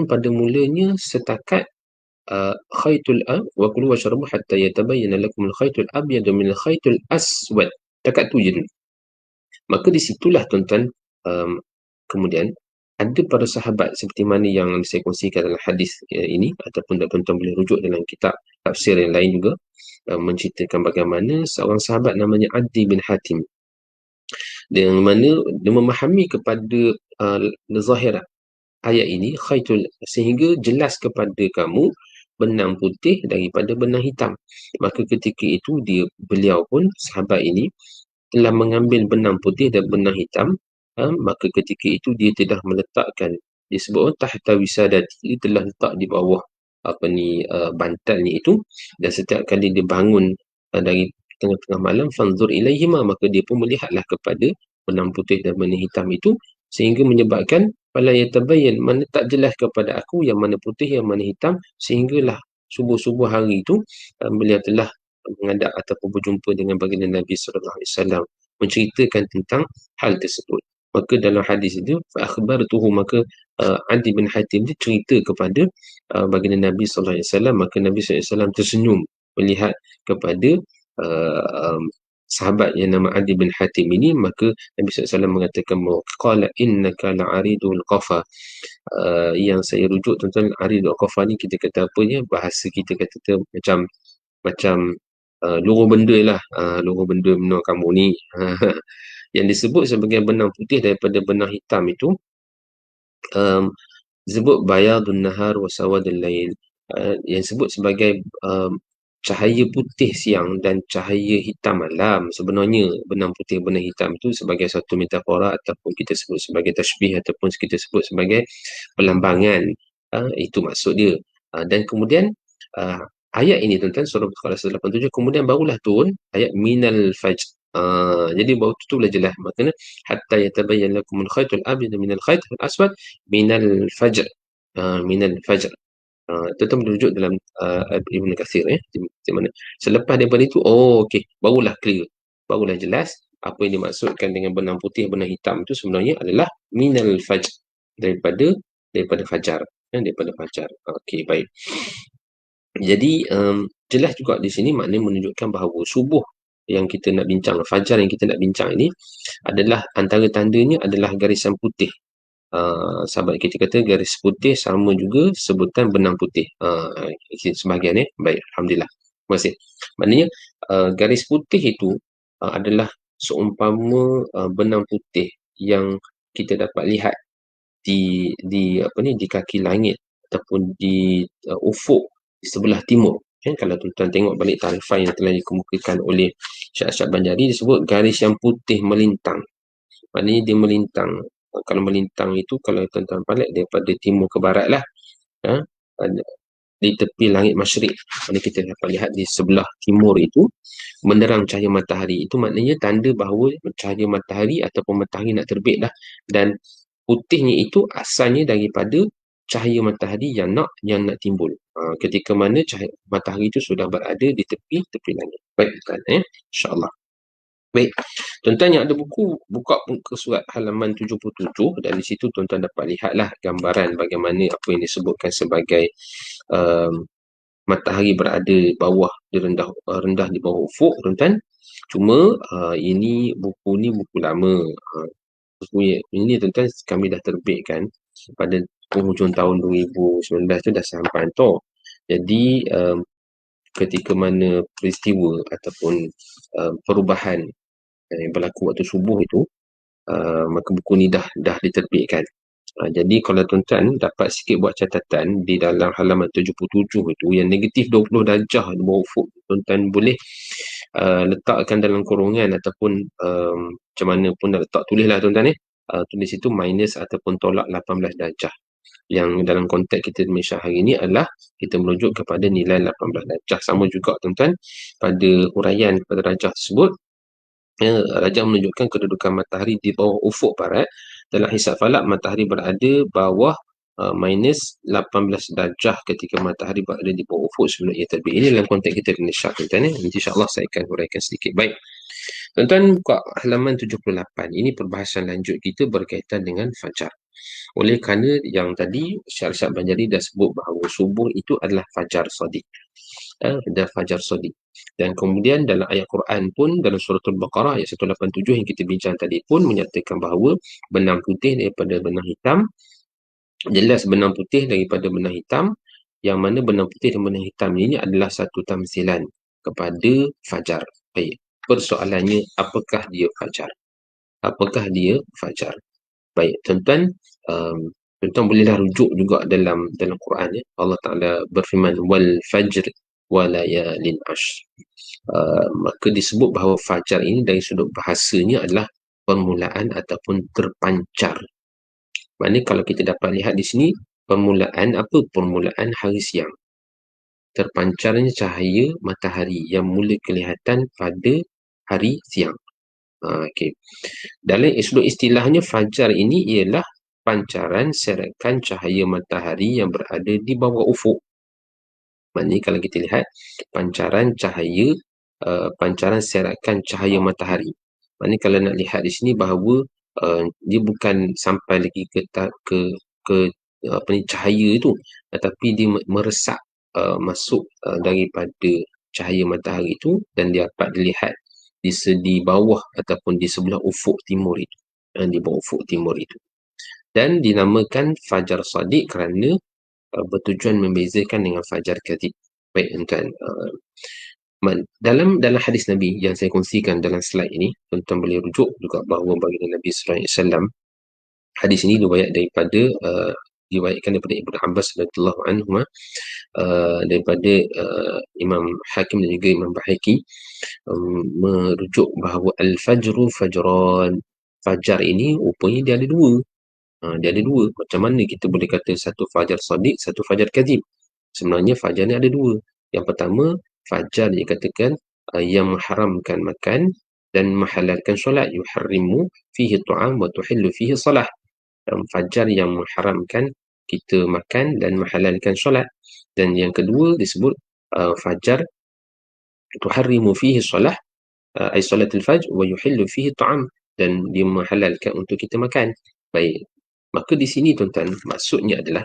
pada mulanya setakat khaytul wa kulu washrabu hatta yatabayyana lakum al-khaytul abyad min al-khaytul aswad, takat tu je dulu. Maka disitulah tuan-tuan kemudian ada para sahabat seperti mana yang saya kongsikan dalam hadis ini, ataupun tuan-tuan boleh rujuk dalam kitab tafsir yang lain juga, menceritakan bagaimana seorang sahabat namanya Adi bin Hatim, yang mana dia memahami kepada zahir ayat ini khaytul, sehingga jelas kepada kamu benang putih daripada benang hitam. Maka ketika itu beliau pun, sahabat ini, telah mengambil benang putih dan benang hitam. Maka ketika itu dia telah meletakkan, disebut tahta wisadati, dia telah letak di bawah bantalnya itu. Dan setiap kali dia bangun dari tengah-tengah malam, fanzur ilaihima, maka dia pun melihatlah kepada benang putih dan benang hitam itu, sehingga menyebabkan fala yatabayyan, mana tak jelas kepada aku yang mana putih yang mana hitam, sehinggalah subuh-subuh hari itu beliau telah menghadap ataupun berjumpa dengan baginda Nabi sallallahu alaihi wasallam, menceritakan tentang hal tersebut. Maka dalam hadis itu, fa akhbartuhu, maka Adi bin Hatim dia cerita kepada baginda Nabi sallallahu alaihi wasallam. Maka Nabi sallallahu alaihi wasallam tersenyum melihat kepada uh, um, sahabat yang nama Adi bin Hatim ini. Maka Nabi sallallahu alaihi wasallam mengatakan, qala innaka la'aridul qafa. Yang saya rujuk tentang aridul qafa ni, kita kata apa ya, bahasa kita kata macam macam luruh benda lah, luruh benda menurut kamu ni. Yang disebut sebagai benang putih daripada benang hitam itu, um, disebut bayadun nahar wa sawadul lail. Yang disebut sebagai cahaya putih siang dan cahaya hitam malam. Sebenarnya benang putih benang hitam itu sebagai satu metafora, ataupun kita sebut sebagai tashbih, ataupun kita sebut sebagai pelambangan. Itu maksud dia. Dan kemudian ayat ini tuan-tuan, surah Al-Baqarah 187, kemudian barulah turun ayat minal fajr. Jadi baru tu boleh jelas maknanya, hatta yatabayyan lakum al-khaytul abyad minal khaytul aswad minal fajr. Minal fajr. Itu tu merujuk dalam Ibn Kathir, di mana selepas daripada itu, okey, barulah clear, barulah jelas apa yang dimaksudkan dengan benang putih benang hitam itu sebenarnya adalah minal fajr, daripada fajar, daripada fajar. Okey, baik. Jadi jelas juga di sini maknanya menunjukkan bahawa subuh yang kita nak bincang, fajar yang kita nak bincang ini adalah, antara tandanya adalah garisan putih. Sahabat kita kata garis putih sama juga sebutan benang putih. Sebahagian baik, alhamdulillah. Terima kasih. Maknanya garis putih itu adalah seumpama benang putih yang kita dapat lihat di kaki langit, ataupun di ufuk di sebelah timur. Kalau tuan-tuan tengok balik tarifan yang telah dikemukakan oleh Syekh Asyad Banjari, disebut garis yang putih melintang. Maknanya dia melintang. Kalau melintang itu, kalau tuan-tuan balik daripada timur ke barat lah, di tepi langit masyrik, mana kita dapat lihat di sebelah timur itu menerang cahaya matahari. Itu maknanya tanda bahawa cahaya matahari ataupun matahari nak terbit dah. Dan putihnya itu asalnya daripada cahaya matahari yang nak timbul. Ketika mana cahaya matahari itu sudah berada di tepi langit. Baik, tuan, insya-Allah. Baik, tuan-tuan yang ada buku, buka ke surat halaman 77, dan di situ tuan-tuan dapat lihatlah gambaran bagaimana apa yang disebutkan sebagai matahari berada bawah, di rendah di bawah ufuk, tuan-tuan. Cuma ini buku lama. Buku ini tuan-tuan kami dah terbitkan pada penghujung tahun 2019 tu, dah sampai tu. Jadi ketika mana peristiwa ataupun perubahan yang berlaku waktu subuh itu, maka buku ni dah diterbitkan. Jadi kalau tuan-tuan dapat sikit buat catatan di dalam halaman 77 itu, yang negatif 20 darjah di bawah ufuk, tuan-tuan boleh letakkan dalam kurungan, ataupun macam mana pun nak letak, tulislah tuan-tuan, tulis itu minus ataupun tolak 18 darjah. Yang dalam konteks kita di Malaysia hari ini adalah kita merujuk kepada nilai 18 darjah. Sama juga tuan-tuan pada huraian kepada darjah tersebut, Rajah menunjukkan kedudukan matahari di bawah ufuk barat. Dalam hisab falak, matahari berada bawah minus 18 darjah ketika matahari berada di bawah ufuk sebelum ia terbit. Ini dalam konteks kita di Malaysia, tuan-tuan. Nanti insya-Allah saya akan huraikan sedikit. Baik. Tuan-tuan, buka halaman 78. Ini perbahasan lanjut kita berkaitan dengan fajar. Oleh kerana yang tadi Syekh Asyad Banjari dah sebut bahawa subuh itu adalah fajar sadiq. Dan fajar sadiq. Dan kemudian dalam ayat Quran pun, dalam surah Al-Baqarah ayat 187 yang kita bincang tadi pun menyatakan bahawa benang putih daripada benang hitam, jelas benang putih daripada benang hitam, yang mana benang putih dan benang hitam ini adalah satu tamsilan kepada fajar. Baik, persoalannya, apakah dia fajar? Apakah dia fajar? Baik, tuan-tuan, Tuan bolehlah rujuk juga dalam Quran ya. Allah Taala berfirman wal fajr wa layalin ashr. Maka disebut bahawa fajar ini dari sudut bahasanya adalah permulaan ataupun terpancar. Maknanya kalau kita dapat lihat di sini, permulaan apa? Permulaan hari siang. Terpancarnya cahaya matahari yang mula kelihatan pada hari siang. Okay. Dalam sudut istilahnya, fajar ini ialah pancaran serakan cahaya matahari yang berada di bawah ufuk. Maknanya kalau kita lihat pancaran cahaya, pancaran serakan cahaya matahari. Maknanya kalau nak lihat di sini bahawa dia bukan sampai lagi ke apa ni, cahaya itu, tetapi dia meresap masuk daripada cahaya matahari itu dan dapat dilihat di bawah ataupun di sebelah ufuk timur itu, di bawah ufuk timur itu. Dan dinamakan fajar sadiq kerana bertujuan membezakan dengan fajar kadhib. Baik tuan-tuan, dalam hadis Nabi yang saya kongsikan dalam slide ini, tuan-tuan boleh rujuk juga bahawa baginda Nabi sallallahu alaihi wasallam, hadis ini diriwayatkan daripada Ibnu Abbas radhiyallahu anhu, daripada Imam Hakim dan juga Imam Baihaqi, merujuk bahawa al-fajru fajran. Fajar ini rupanya dia ada dua. Dia ada dua. Macam mana kita boleh kata satu fajar sadiq, satu fajar kadhib? Sebenarnya fajar ni ada dua. Yang pertama, fajar dikatakan yang mengharamkan makan dan menghalalkan solat. Yuharrimu fihi tu'am wa tuhillu fihi salah. Fajar yang mengharamkan kita makan dan menghalalkan solat. Dan yang kedua disebut fajar tuharrimu fihi salah, ay salatul fajr, wa yuhillu fihi ta'am, dan dia menghalalkan untuk kita makan. Baik. Maka di sini tuan-tuan, maksudnya adalah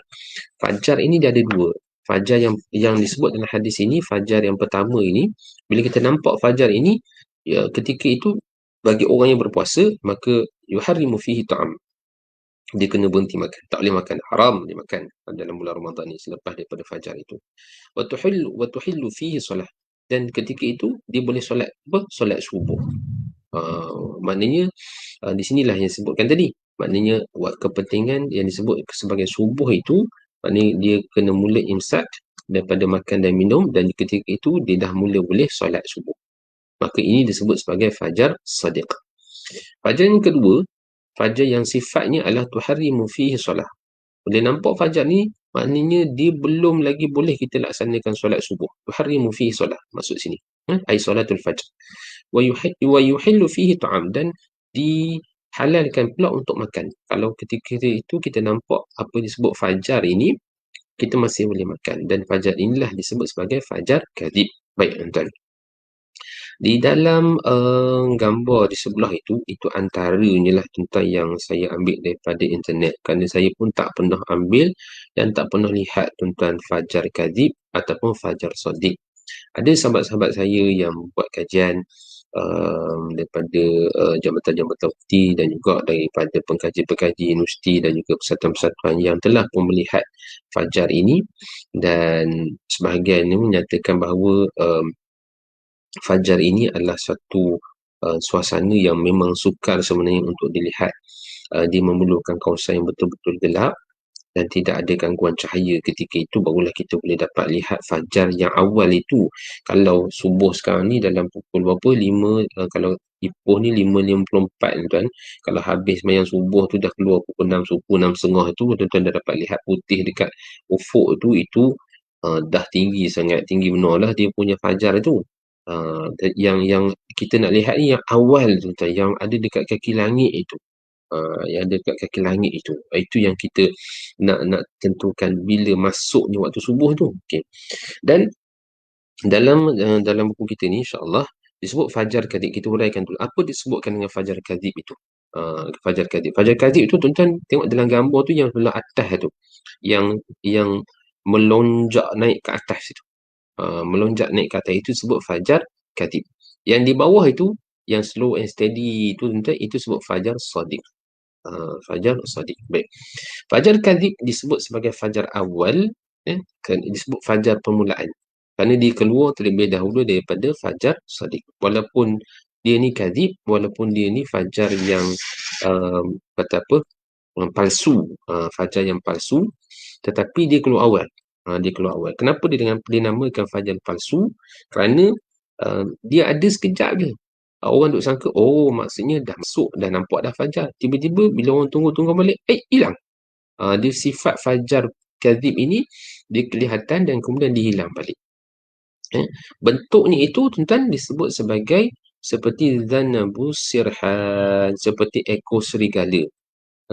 fajar ini dia ada dua. Fajar yang disebut dalam hadis ini, fajar yang pertama ini, bila kita nampak fajar ini, ya, ketika itu bagi orang yang berpuasa, maka yuharrimu fihi ta'am. Dia kena berhenti makan. Tak boleh makan. Haram dia makan dalam bulan Ramadan ni selepas daripada fajar itu. Wa tuhillu fihi solah. Dan ketika itu dia boleh solat apa? Solat subuh. Maknanya di sinilah yang disebutkan tadi. Maknanya kepentingan yang disebut sebagai subuh itu, maknanya dia kena mula imsak daripada makan dan minum, dan ketika itu dia dah mula boleh solat subuh. Maka ini disebut sebagai fajar sadiq. Fajar yang kedua, fajar yang sifatnya adalah tuharrimu fihi solah. Boleh nampak fajar ni, maknanya dia belum lagi boleh kita laksanakan solat subuh. Tuharrimu fihi solah, maksud sini. Ay solatul fajr. Wa yuhillu fihi ta'am, dan dihalalkan pula untuk makan. Kalau ketika itu kita nampak apa disebut fajar ini, kita masih boleh makan. Dan fajar inilah disebut sebagai fajar kadhib. Baik tuan-tuan. Di dalam gambar di sebelah itu antaranya lah tuan-tuan yang saya ambil daripada internet. Kerana saya pun tak pernah ambil dan tak pernah lihat tuan-tuan fajar kadhib ataupun fajar sadiq. Ada sahabat-sahabat saya yang buat kajian daripada jabatan-jabatan mufti dan juga daripada pengkaji-pengkaji universiti dan juga persatuan-persatuan yang telah pun melihat fajar ini, dan sebahagiannya menyatakan bahawa fajar ini adalah satu suasana yang memang sukar sebenarnya untuk dilihat. Dia memerlukan kawasan yang betul-betul gelap dan tidak ada gangguan cahaya. Ketika itu barulah kita boleh dapat lihat fajar yang awal itu. Kalau subuh sekarang ni dalam pukul berapa? 5, kalau Ipoh ni 5.54 tuan. Kalau habis sembahyang subuh tu dah keluar pukul 6 subuh, 6.30 tu, tuan-tuan dah dapat lihat putih dekat ufuk tu, itu dah tinggi, sangat tinggi benar lah dia punya fajar itu. Yang kita nak lihat ni yang awal tuan-tuan, yang ada dekat kaki langit itu. Yang ada dekat kaki langit itu yang kita nak tentukan bila masuknya waktu subuh tu. Okay. Dan dalam buku kita ni insya-Allah disebut fajar kadhib. Kita huraikan dulu apa disebutkan dengan fajar kadhib itu. Fajar kadhib itu tuan-tuan tengok dalam gambar tu yang sebelah atas tu, yang melonjak naik ke atas itu. Melonjak naik ke atas itu disebut fajar kadhib. Yang di bawah itu, yang slow and steady itu tuan-tuan, itu sebut fajar sadiq. Fajar sadiq. Baik. Fajar kadhib disebut sebagai fajar awal, disebut fajar permulaan. Kerana dia keluar terlebih dahulu daripada fajar sadiq. Walaupun dia ni kadhib, walaupun dia ni fajar yang kata apa, palsu, fajar yang palsu, tetapi dia keluar awal. Dia keluar awal. Kenapa dinamakan fajar palsu? Kerana dia ada sekejap je. Orang duk sangka, oh maksudnya dah masuk, dah nampak dah fajar. Tiba-tiba bila orang tunggu-tunggu balik, hilang. Dia sifat fajar kadhib ini, dia kelihatan dan kemudian dihilang balik. Bentuknya itu tuan-tuan disebut sebagai seperti Zanabu Sirhan, seperti ekor serigala.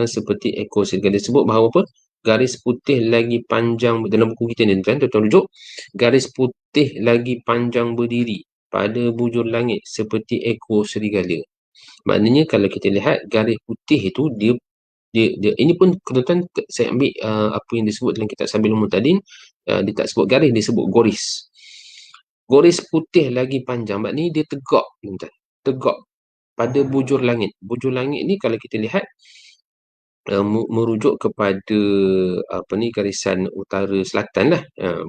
Seperti ekor serigala. Disebut bahawa apa? Garis putih lagi panjang, dalam buku kita ni tuan-tuan rujuk, garis putih lagi panjang berdiri pada bujur langit seperti ekor serigala. Maknanya kalau kita lihat garis putih itu, dia ini pun tuan-tuan, saya ambil apa yang disebut dalam kitab Sabil Mu'tadin, dia tak sebut garis, dia sebut goris. Goris putih lagi panjang, maknanya dia tegak, tuan-tuan. Tegak pada bujur langit. Bujur langit ni kalau kita lihat merujuk kepada garisan utara selatan lah,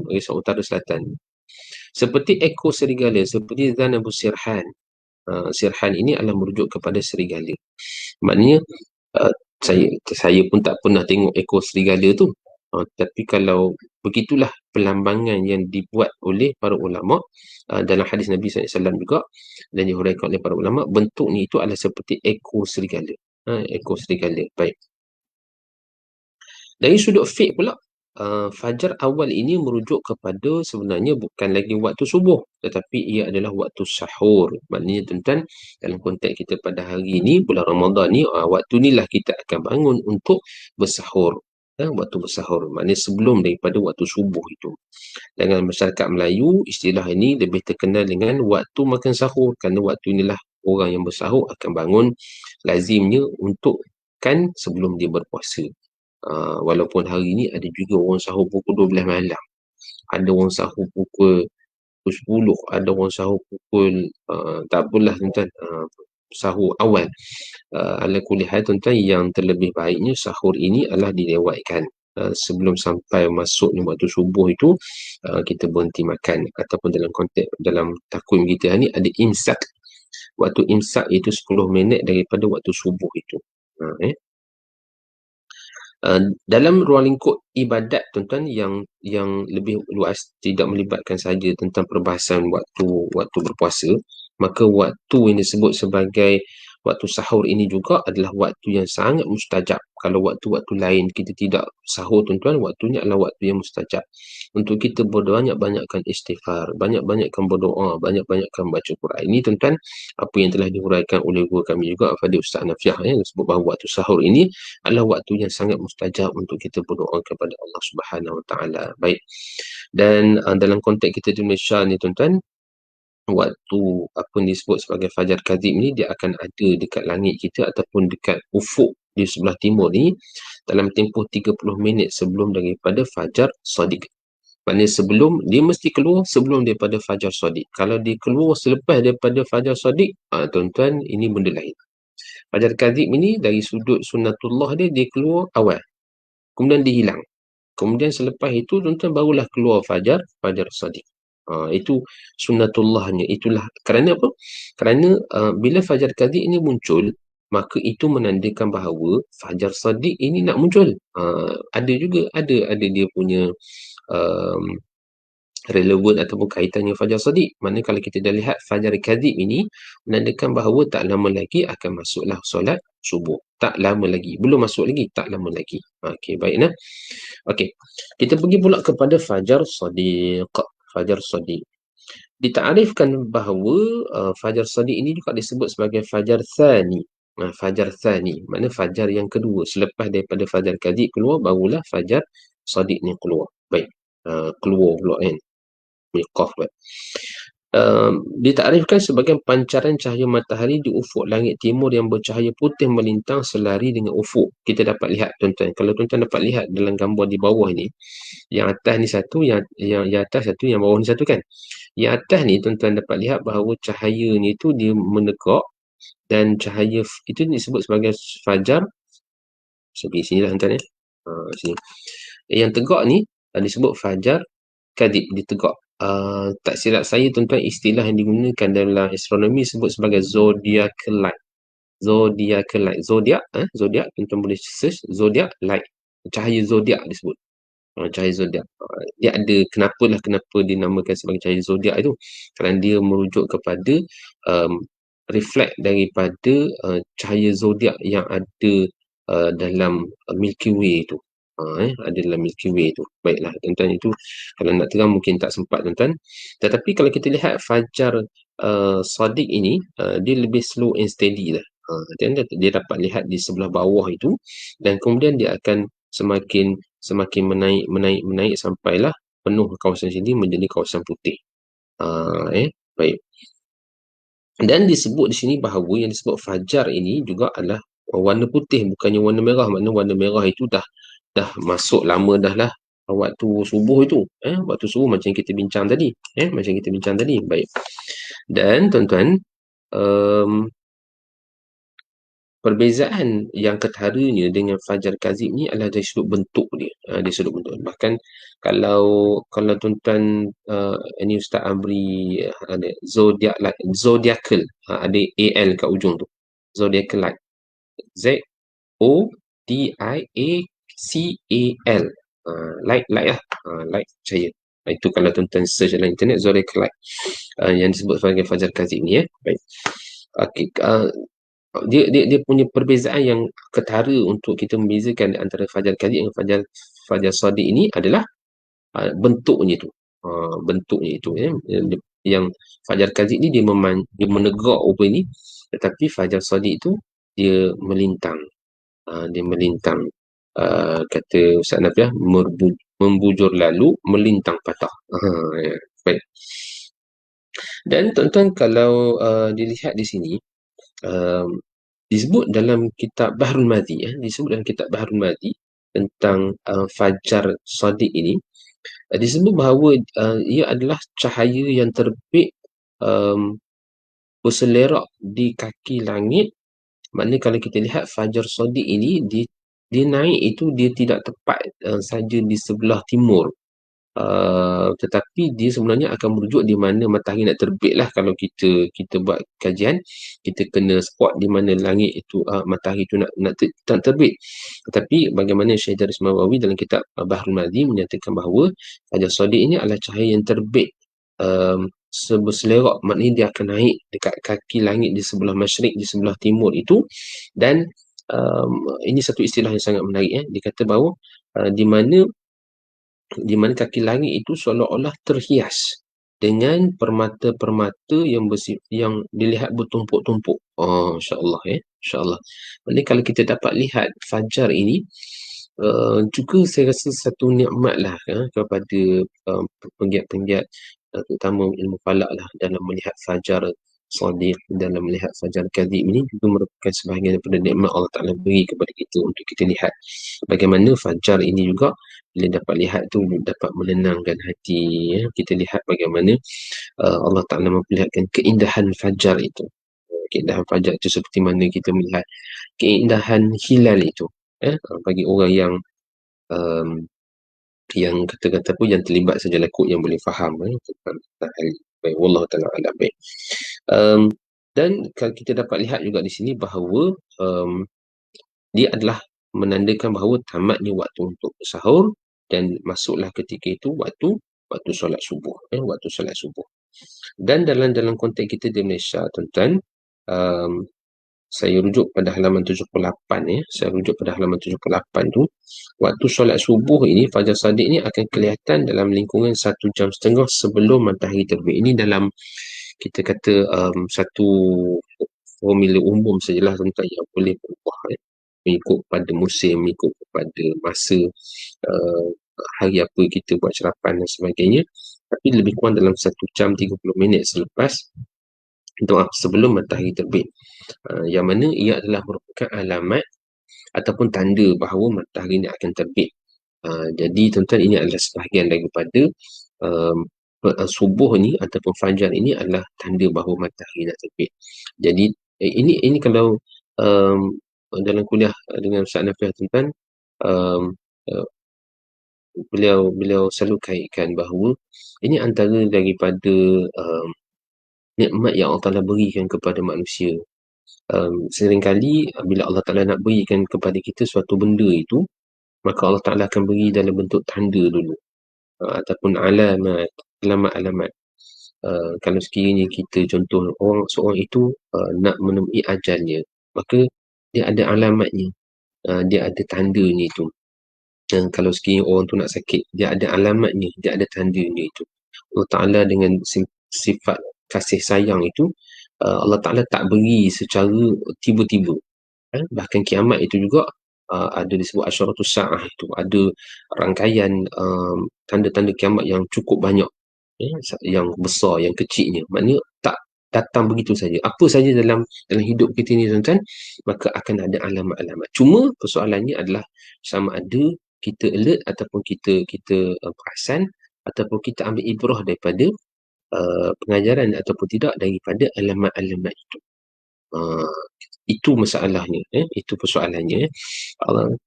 garisan utara selatan. Seperti ekor serigala, seperti Zanabu Sirhan. Sirhan ini adalah merujuk kepada serigala. Maknanya saya pun tak pernah tengok ekor serigala tu. Tapi kalau begitulah pelambangan yang dibuat oleh para ulama dalam hadis Nabi SAW juga, dan dihuraikan oleh para ulama, bentuknya itu adalah seperti ekor serigala. Ekor serigala. Baik. Dari sudut fiqh pula, fajar awal ini merujuk kepada sebenarnya bukan lagi waktu subuh, tetapi ia adalah waktu sahur. Maknanya tuan-tuan, dalam konteks kita pada hari ini, bulan Ramadan ni, waktu inilah kita akan bangun untuk bersahur. Waktu bersahur, maknanya sebelum daripada waktu subuh itu. Dengan masyarakat Melayu, istilah ini lebih terkenal dengan waktu makan sahur, kerana waktu inilah orang yang bersahur akan bangun lazimnya untuk kan sebelum dia berpuasa. Walaupun hari ni ada juga orang sahur pukul 12 malam. Ada orang sahur pukul 10, ada orang sahur pukul tak apalah tuan-tuan, sahur awal. Ala kulli hal tuan-tuan, yang terlebih baiknya sahur ini adalah dilewatkan. Sebelum sampai masuknya waktu subuh itu, kita berhenti makan, ataupun dalam konteks dalam takwim kita ni ada imsak. Waktu imsak itu 10 minit daripada waktu subuh itu. Dalam ruang lingkup ibadat tuan-tuan yang lebih luas, tidak melibatkan saja tentang perbahasan waktu berpuasa, maka waktu yang disebut sebagai waktu sahur ini juga adalah waktu yang sangat mustajab. Kalau waktu-waktu lain kita tidak sahur tuan-tuan, waktunya adalah waktu yang mustajab untuk kita banyak-banyakkan istighfar, banyak-banyakkan berdoa, banyak-banyakkan baca Quran. Ini tuan-tuan apa yang telah dihuraikan oleh guru kami juga, Fadil Ustaz Nafiah, yang sebut bahawa waktu sahur ini adalah waktu yang sangat mustajab untuk kita berdoa kepada Allah Subhanahu Wa Taala. Baik. Dan dalam konteks kita di Malaysia ni tuan-tuan, waktu apa yang disebut sebagai fajar kadhib ni, dia akan ada dekat langit kita ataupun dekat ufuk di sebelah timur ni dalam tempoh 30 minit sebelum daripada fajar shadiq. Maknanya sebelum, dia mesti keluar sebelum daripada fajar shadiq. Kalau dia keluar selepas daripada fajar shadiq, tuan-tuan, ini benda lain. Fajar kadhib ini dari sudut sunnatullah dia keluar awal, kemudian dia hilang. Kemudian selepas itu tuan-tuan barulah keluar fajar shadiq. Itu sunnatullahnya. Itulah kerana apa? Kerana bila fajar kadhib ini muncul, maka itu menandakan bahawa fajar shadiq ini nak muncul. Ada juga ada dia punya relevan ataupun kaitannya fajar shadiq. Mana kalau kita dah lihat fajar kadhib ini menandakan bahawa tak lama lagi akan masuklah solat subuh. Tak lama lagi. Belum masuk lagi, tak lama lagi. Okey, baik nah. Okey. Kita pergi pula kepada fajar shadiq. Fajar shadiq. Ditakrifkan bahawa fajar shadiq ini juga disebut sebagai fajar thani. Fajar thani, makna fajar yang kedua. Selepas daripada fajar kadhib keluar, barulah fajar shadiq ni keluar. Baik. Keluar pula kan. Miqaf kan. Ditakrifkan sebagai pancaran cahaya matahari di ufuk langit timur yang bercahaya putih melintang selari dengan ufuk. Kita dapat lihat tuan-tuan, kalau tuan-tuan dapat lihat dalam gambar di bawah ni, yang atas ni satu, yang atas satu, yang bawah ni satu kan. Yang atas ni tuan-tuan dapat lihat bahawa cahaya ni tu dia menegak, dan cahaya itu disebut sebagai fajar. Seperti sini lah tuan-tuan ya. Sini. Yang tegak ni disebut fajar kadhib, ditegak. Tak silap saya tuan-tuan, istilah yang digunakan dalam astronomi sebut sebagai zodiacal light. zodiacal light. Zodiak tuan boleh search zodiac light. Cahaya zodiak disebut. Cahaya zodiak. Dia ada kenapa dinamakan sebagai cahaya zodiak itu? Kerana dia merujuk kepada um, reflect daripada cahaya zodiak yang ada dalam Milky Way itu. Ada dalam Milky Way itu. Baiklah, tuan-tuan, itu kalau nak terang mungkin tak sempat, tuan-tuan. Tetapi kalau kita lihat fajar Shadiq ini, dia lebih slow and steady lah. Dia dapat lihat di sebelah bawah itu, dan kemudian dia akan semakin menaik sampailah penuh kawasan sini menjadi kawasan putih. Baik. Dan disebut di sini bahawa yang disebut fajar ini juga adalah warna putih, bukannya warna merah. Maknanya warna merah itu dah masuk lama dah lah waktu subuh itu. Waktu subuh macam kita bincang tadi. Baik. Dan tuan-tuan, perbezaan yang ketaranya dengan fajar kazib ni adalah dari sudut bentuk dia. Dari sudut bentuk. Bahkan kalau tuan-tuan ini Ustaz Amri ada zodiacal, ada AL kat ujung tu. Zodiacal light. ZODIACAL. Light lah. Light cahaya. Itu kalau tuan-tuan search dalam internet zodiacal light. Yang disebut sebagai fajar kazib ni. Baik. Okay. Dia punya perbezaan yang ketara untuk kita membezakan antara fajar kazib dengan fajar shadiq ini adalah bentuknya itu. Bentuknya itu, yang fajar kazib ni dia menegak rupa ini, tetapi fajar shadiq itu dia melintang. Kata Ustaz Nafiah, membujur lalu melintang patah. Ya. Baik. Dan tuan-tuan, kalau dilihat di sini, disebut dalam kitab Bahrul Madhi, tentang fajar shadiq ini, disebut bahawa ia adalah cahaya yang terbit berselerak di kaki langit. Maknanya kalau kita lihat fajar shadiq ini, dia naik itu dia tidak tepat saja di sebelah timur. Tetapi dia sebenarnya akan merujuk di mana matahari nak terbit lah. Kalau kita buat kajian, kita kena spot di mana langit itu, matahari itu nak terbit. Tetapi bagaimana Syekh Idris Nawawi dalam kitab Bahrul Madhi menyatakan bahawa fajar shadiq ini adalah cahaya yang terbit berselerak. Maknanya dia akan naik dekat kaki langit di sebelah masyrik, di sebelah timur itu. Dan ini satu istilah yang sangat menarik. Dia kata bahawa di mana kaki langit itu seolah-olah terhias dengan permata-permata yang dilihat bertumpuk-tumpuk. Insya-Allah, insya-Allah. Jadi kalau kita dapat lihat fajar ini, juga saya rasa satu nikmatlah kepada penggiat-penggiat terutama ilmu falak lah, dalam melihat fajar shadiq, dalam melihat fajar kazib ini juga merupakan sebahagian daripada nikmat Allah Ta'ala beri kepada kita untuk kita lihat bagaimana fajar ini juga bila dapat lihat tu dapat menenangkan hati. Kita lihat bagaimana Allah Ta'ala memperlihatkan keindahan fajar itu. Keindahan fajar itu seperti mana kita melihat keindahan hilal itu. Bagi orang yang kata-kata pun yang terlibat saja lakuk yang boleh faham. Baik, wallahu ta'ala alam. Baik. Dan kalau kita dapat lihat juga di sini bahawa dia adalah menandakan bahawa tamatnya waktu untuk sahur dan masuklah ketika itu waktu solat subuh. Waktu solat subuh. Dan dalam konteks kita di Malaysia, tuan-tuan, saya rujuk pada halaman 78. Saya rujuk pada halaman 78 tu. Waktu solat subuh ini, fajar shadiq ini akan kelihatan dalam lingkungan 1 jam setengah sebelum matahari terbit. Ini dalam kita kata satu formula umum sajalah, tuan-tuan, yang boleh berubah mengikut pada musim, mengikut pada masa hari apa kita buat sarapan dan sebagainya. Tapi lebih kurang dalam 1 jam 30 minit selepas sebelum matahari terbit. Yang mana ia adalah merupakan alamat ataupun tanda bahawa matahari ini akan terbit. Jadi tuan-tuan, ini adalah sebahagian daripada subuh ni ataupun fajar ini adalah tanda bahawa matahari nak terbit. Jadi ini kalau dalam kuliah dengan Ustaz Nafiah, tuan-tuan, beliau selalu kaitkan bahawa ini antara daripada nikmat yang Allah Ta'ala berikan kepada manusia. seringkali bila Allah Ta'ala nak berikan kepada kita suatu benda itu, maka Allah Ta'ala akan beri dalam bentuk tanda dulu, ataupun alamat-alamat. Kalau sekiranya kita contoh seorang itu nak menemui ajalnya, maka dia ada alamatnya, dia ada tandanya itu. Kalau sekiranya orang tu nak sakit, dia ada alamatnya, dia ada tandanya itu. Allah Ta'ala dengan sifat kasih sayang itu, Allah Ta'ala tak beri secara tiba-tiba. Bahkan kiamat itu juga ada disebut asyaratus sa'ah, itu ada rangkaian tanda-tanda kiamat yang cukup banyak, yang besar, yang kecilnya. Maknanya tak datang begitu saja. Apa saja dalam hidup kita ni, tuan-tuan, maka akan ada alamat-alamat. Cuma persoalannya adalah sama ada kita alert ataupun kita perasan, ataupun kita ambil ibrah daripada pengajaran ataupun tidak daripada alamat-alamat itu. Itu masalahnya, itu persoalannya.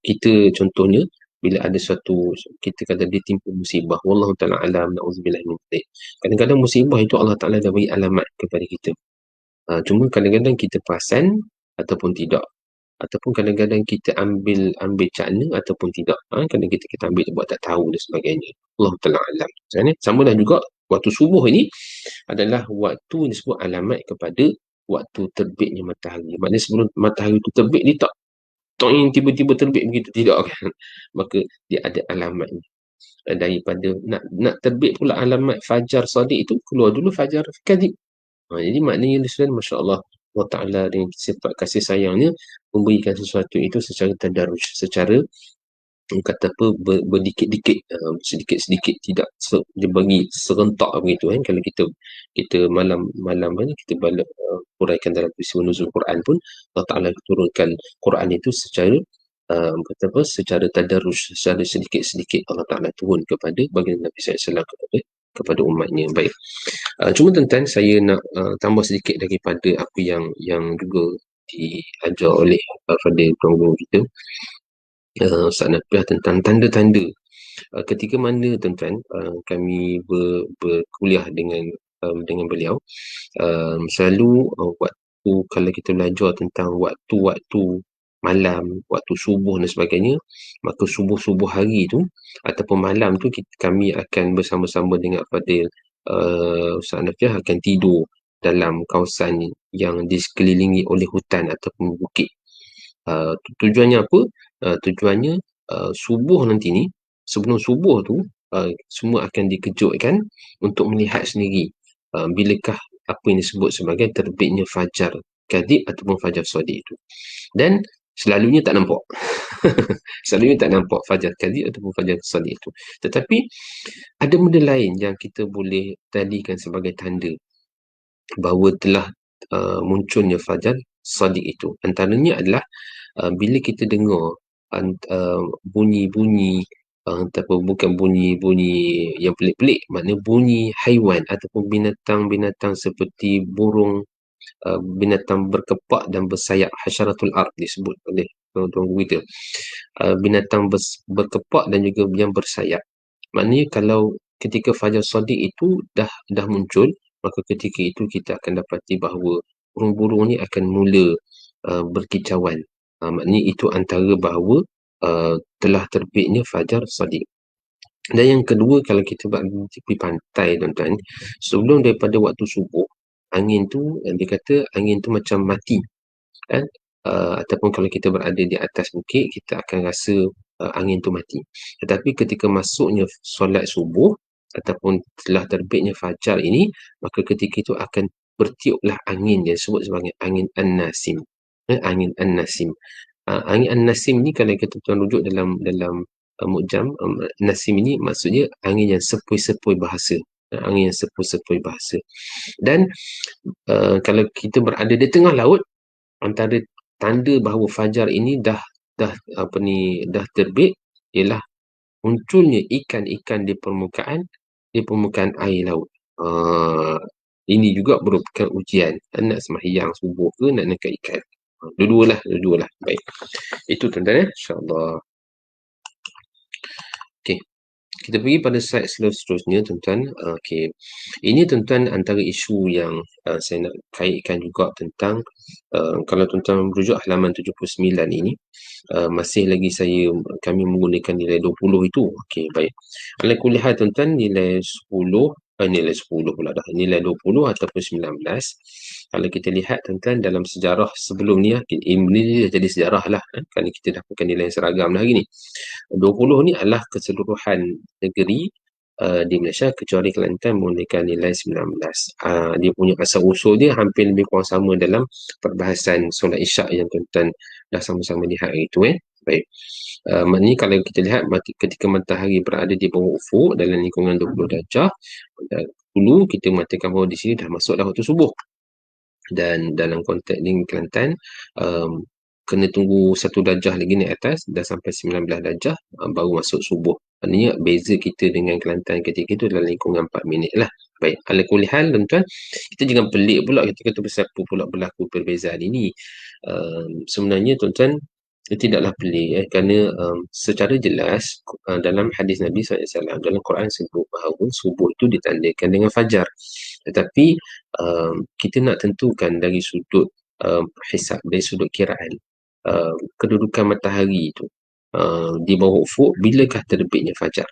Kita contohnya bila ada suatu, kita kata dia timpa musibah, wallahu ta'ala alam, na'udzubillah min dzalik. Kadang-kadang musibah itu Allah Ta'ala dah beri alamat kepada kita. Cuma kadang-kadang kita perasan ataupun tidak, ataupun kadang-kadang kita ambil cakna ataupun tidak. Kadang-kadang kita ambil buat tak tahu dan sebagainya. Allah Ta'ala alam. Sama dah juga waktu subuh ini adalah waktu disebut alamat kepada waktu terbitnya matahari. Maknanya sebelum matahari itu terbit, dia tak tiba-tiba terbit begitu, tidak kan. Maka dia ada alamatnya. Daripada nak terbit pula alamat fajar sadiq itu, keluar dulu fajar kadhib. Jadi maknanya Masya Allah, Allah Ta'ala dengan sifat kasih sayangnya memberikan sesuatu itu secara tadarruj, secara kata apa, berdikit-dikit, sedikit-sedikit, tidak dia bagi serentak begitu kan. Kalau kita malam ni kita balik huraikan dalam peristiwa nuzul Quran pun, Allah Ta'ala turunkan Quran itu secara kata apa, secara tadarruj, secara sedikit-sedikit Allah Ta'ala turun kepada baginda Nabi SAW kepada umatnya. Baik. Cuma tuan-tuan, saya nak tambah sedikit daripada apa yang juga diajar oleh Fadil Tuan Guru kita, Ustaz Nafiah, tentang tanda-tanda. Ketika mana tuan-tuan kami berkuliah dengan beliau, selalu waktu kalau kita belajar tentang waktu-waktu malam, waktu subuh dan sebagainya, maka subuh-subuh hari tu ataupun malam tu kami akan bersama-sama dengan Fadil, Ustaz Nafiah akan tidur dalam kawasan yang disekelilingi oleh hutan ataupun bukit. Tujuannya apa? Tujuannya subuh nanti ni, sebelum subuh tu, semua akan dikejutkan untuk melihat sendiri bilakah apa yang disebut sebagai terbitnya fajar kadhib ataupun fajar sadiq itu. Dan selalunya tak nampak. Selalunya tak nampak fajar kadhib ataupun fajar sadiq itu. Tetapi ada benda lain yang kita boleh tadikan sebagai tanda bahawa telah munculnya fajar sadiq itu. Antaranya adalah bila kita dengar bunyi-bunyi, ataupun bukan bunyi-bunyi yang pelik-pelik, maknanya bunyi haiwan ataupun binatang-binatang seperti burung, binatang berkepak dan bersayap, hasyaratul ard disebut oleh tuan guru kita, binatang berkepak dan juga yang bersayap. Maknanya kalau ketika fajar sadiq itu dah muncul, maka ketika itu kita akan dapati bahawa burung-burung ni akan mula berkicauan. Maknanya itu antara bahawa telah terbitnya fajar sadiq. Dan yang kedua, kalau kita pergi pantai tuan-tuan, sebelum daripada waktu subuh, angin tu, dia kata angin tu macam mati kan. Ataupun kalau kita berada di atas bukit, kita akan rasa angin tu mati. Tetapi ketika masuknya solat subuh ataupun telah terbitnya fajar ini, maka ketika itu akan bertiuplah angin yang disebut sebagai angin an-nasim. Angin an-nasim. Angin an-nasim ni kalau kita tuan rujuk dalam Mu'jam, nasim ini maksudnya angin yang sepoi-sepoi bahasa. Angin yang sepoi-sepoi bahasa. Dan kalau kita berada di tengah laut, antara tanda bahawa fajar ini dah terbit ialah munculnya ikan-ikan di permukaan air laut. Ini juga merupakan ujian. Nak sembahyang subuh ke nak nangkap ikan? Dua-dualah. Baik. Itu tuan-tuan, insya-Allah. Okey. Kita pergi pada slide seterusnya, tuan-tuan. Okey. Ini tuan-tuan antara isu yang saya nak kaitkan juga tentang kalau tuan-tuan merujuk halaman 79 ini, masih lagi kami menggunakan nilai 20 itu. Okey, baik. Ala kulihat tuan-tuan, nilai 10 pula dah. Nilai 20 ataupun 19. Kalau kita lihat tuan-tuan dalam sejarah sebelum ni, ini dah jadi sejarah lah. Kerana kita dapatkan nilai yang seragam dah hari ni. 20 ni adalah keseluruhan negeri di Malaysia kecuali Kelantan menggunakan nilai 19. Dia punya asal usul dia hampir lebih kurang sama dalam perbahasan solat isyak yang tuan-tuan dah sama-sama lihat hari itu. Baik. Maknanya kalau kita lihat ketika matahari berada di bawah ufuk dalam lingkungan 20 darjah, dulu kita mengatakan bahawa di sini dah masuk dah waktu subuh. Dan dalam konteks ni Kelantan, kena tunggu 1 darjah lagi naik atas, dah sampai 19 darjah, baru masuk subuh. Maknanya beza kita dengan Kelantan ketika itu dalam lingkungan 4 minit lah. Baik, ala kulihan tuan-tuan, kita jangan pelik pula kita kata siapa pula berlaku perbezaan ini. Sebenarnya tuan-tuan, tidaklah pelik kerana secara jelas dalam hadis Nabi SAW, dalam Quran sebut bahawa subuh itu ditandakan dengan fajar. Tetapi kita nak tentukan dari sudut hisab, dari sudut kiraan, kedudukan matahari itu di bawah ufuk, bilakah terbitnya fajar.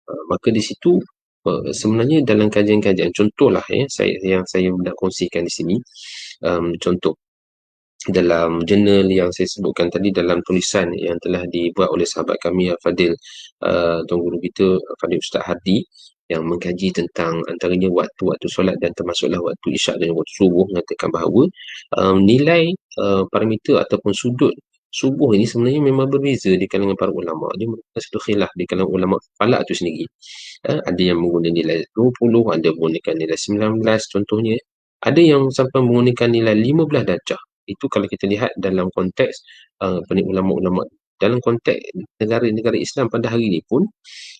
Maka di situ sebenarnya dalam kajian-kajian, contohlah yang saya nak kongsikan di sini, contoh dalam jurnal yang saya sebutkan tadi, dalam tulisan yang telah dibuat oleh sahabat kami Fadil, Tuan Guru kita Fadil Ustaz Hardi, yang mengkaji tentang antaranya waktu-waktu solat dan termasuklah waktu isyak dan waktu subuh, mengatakan bahawa nilai parameter ataupun sudut subuh ini sebenarnya memang berbeza di kalangan para ulama'. Dia merupakan satu khilaf di kalangan ulama' falak itu sendiri. Ada yang menggunakan nilai 20, ada menggunakan nilai 19 contohnya. Ada yang sampai menggunakan nilai 15 darjah. Itu kalau kita lihat dalam konteks ulama'-ulama'. Dalam konteks negara-negara Islam pada hari ini pun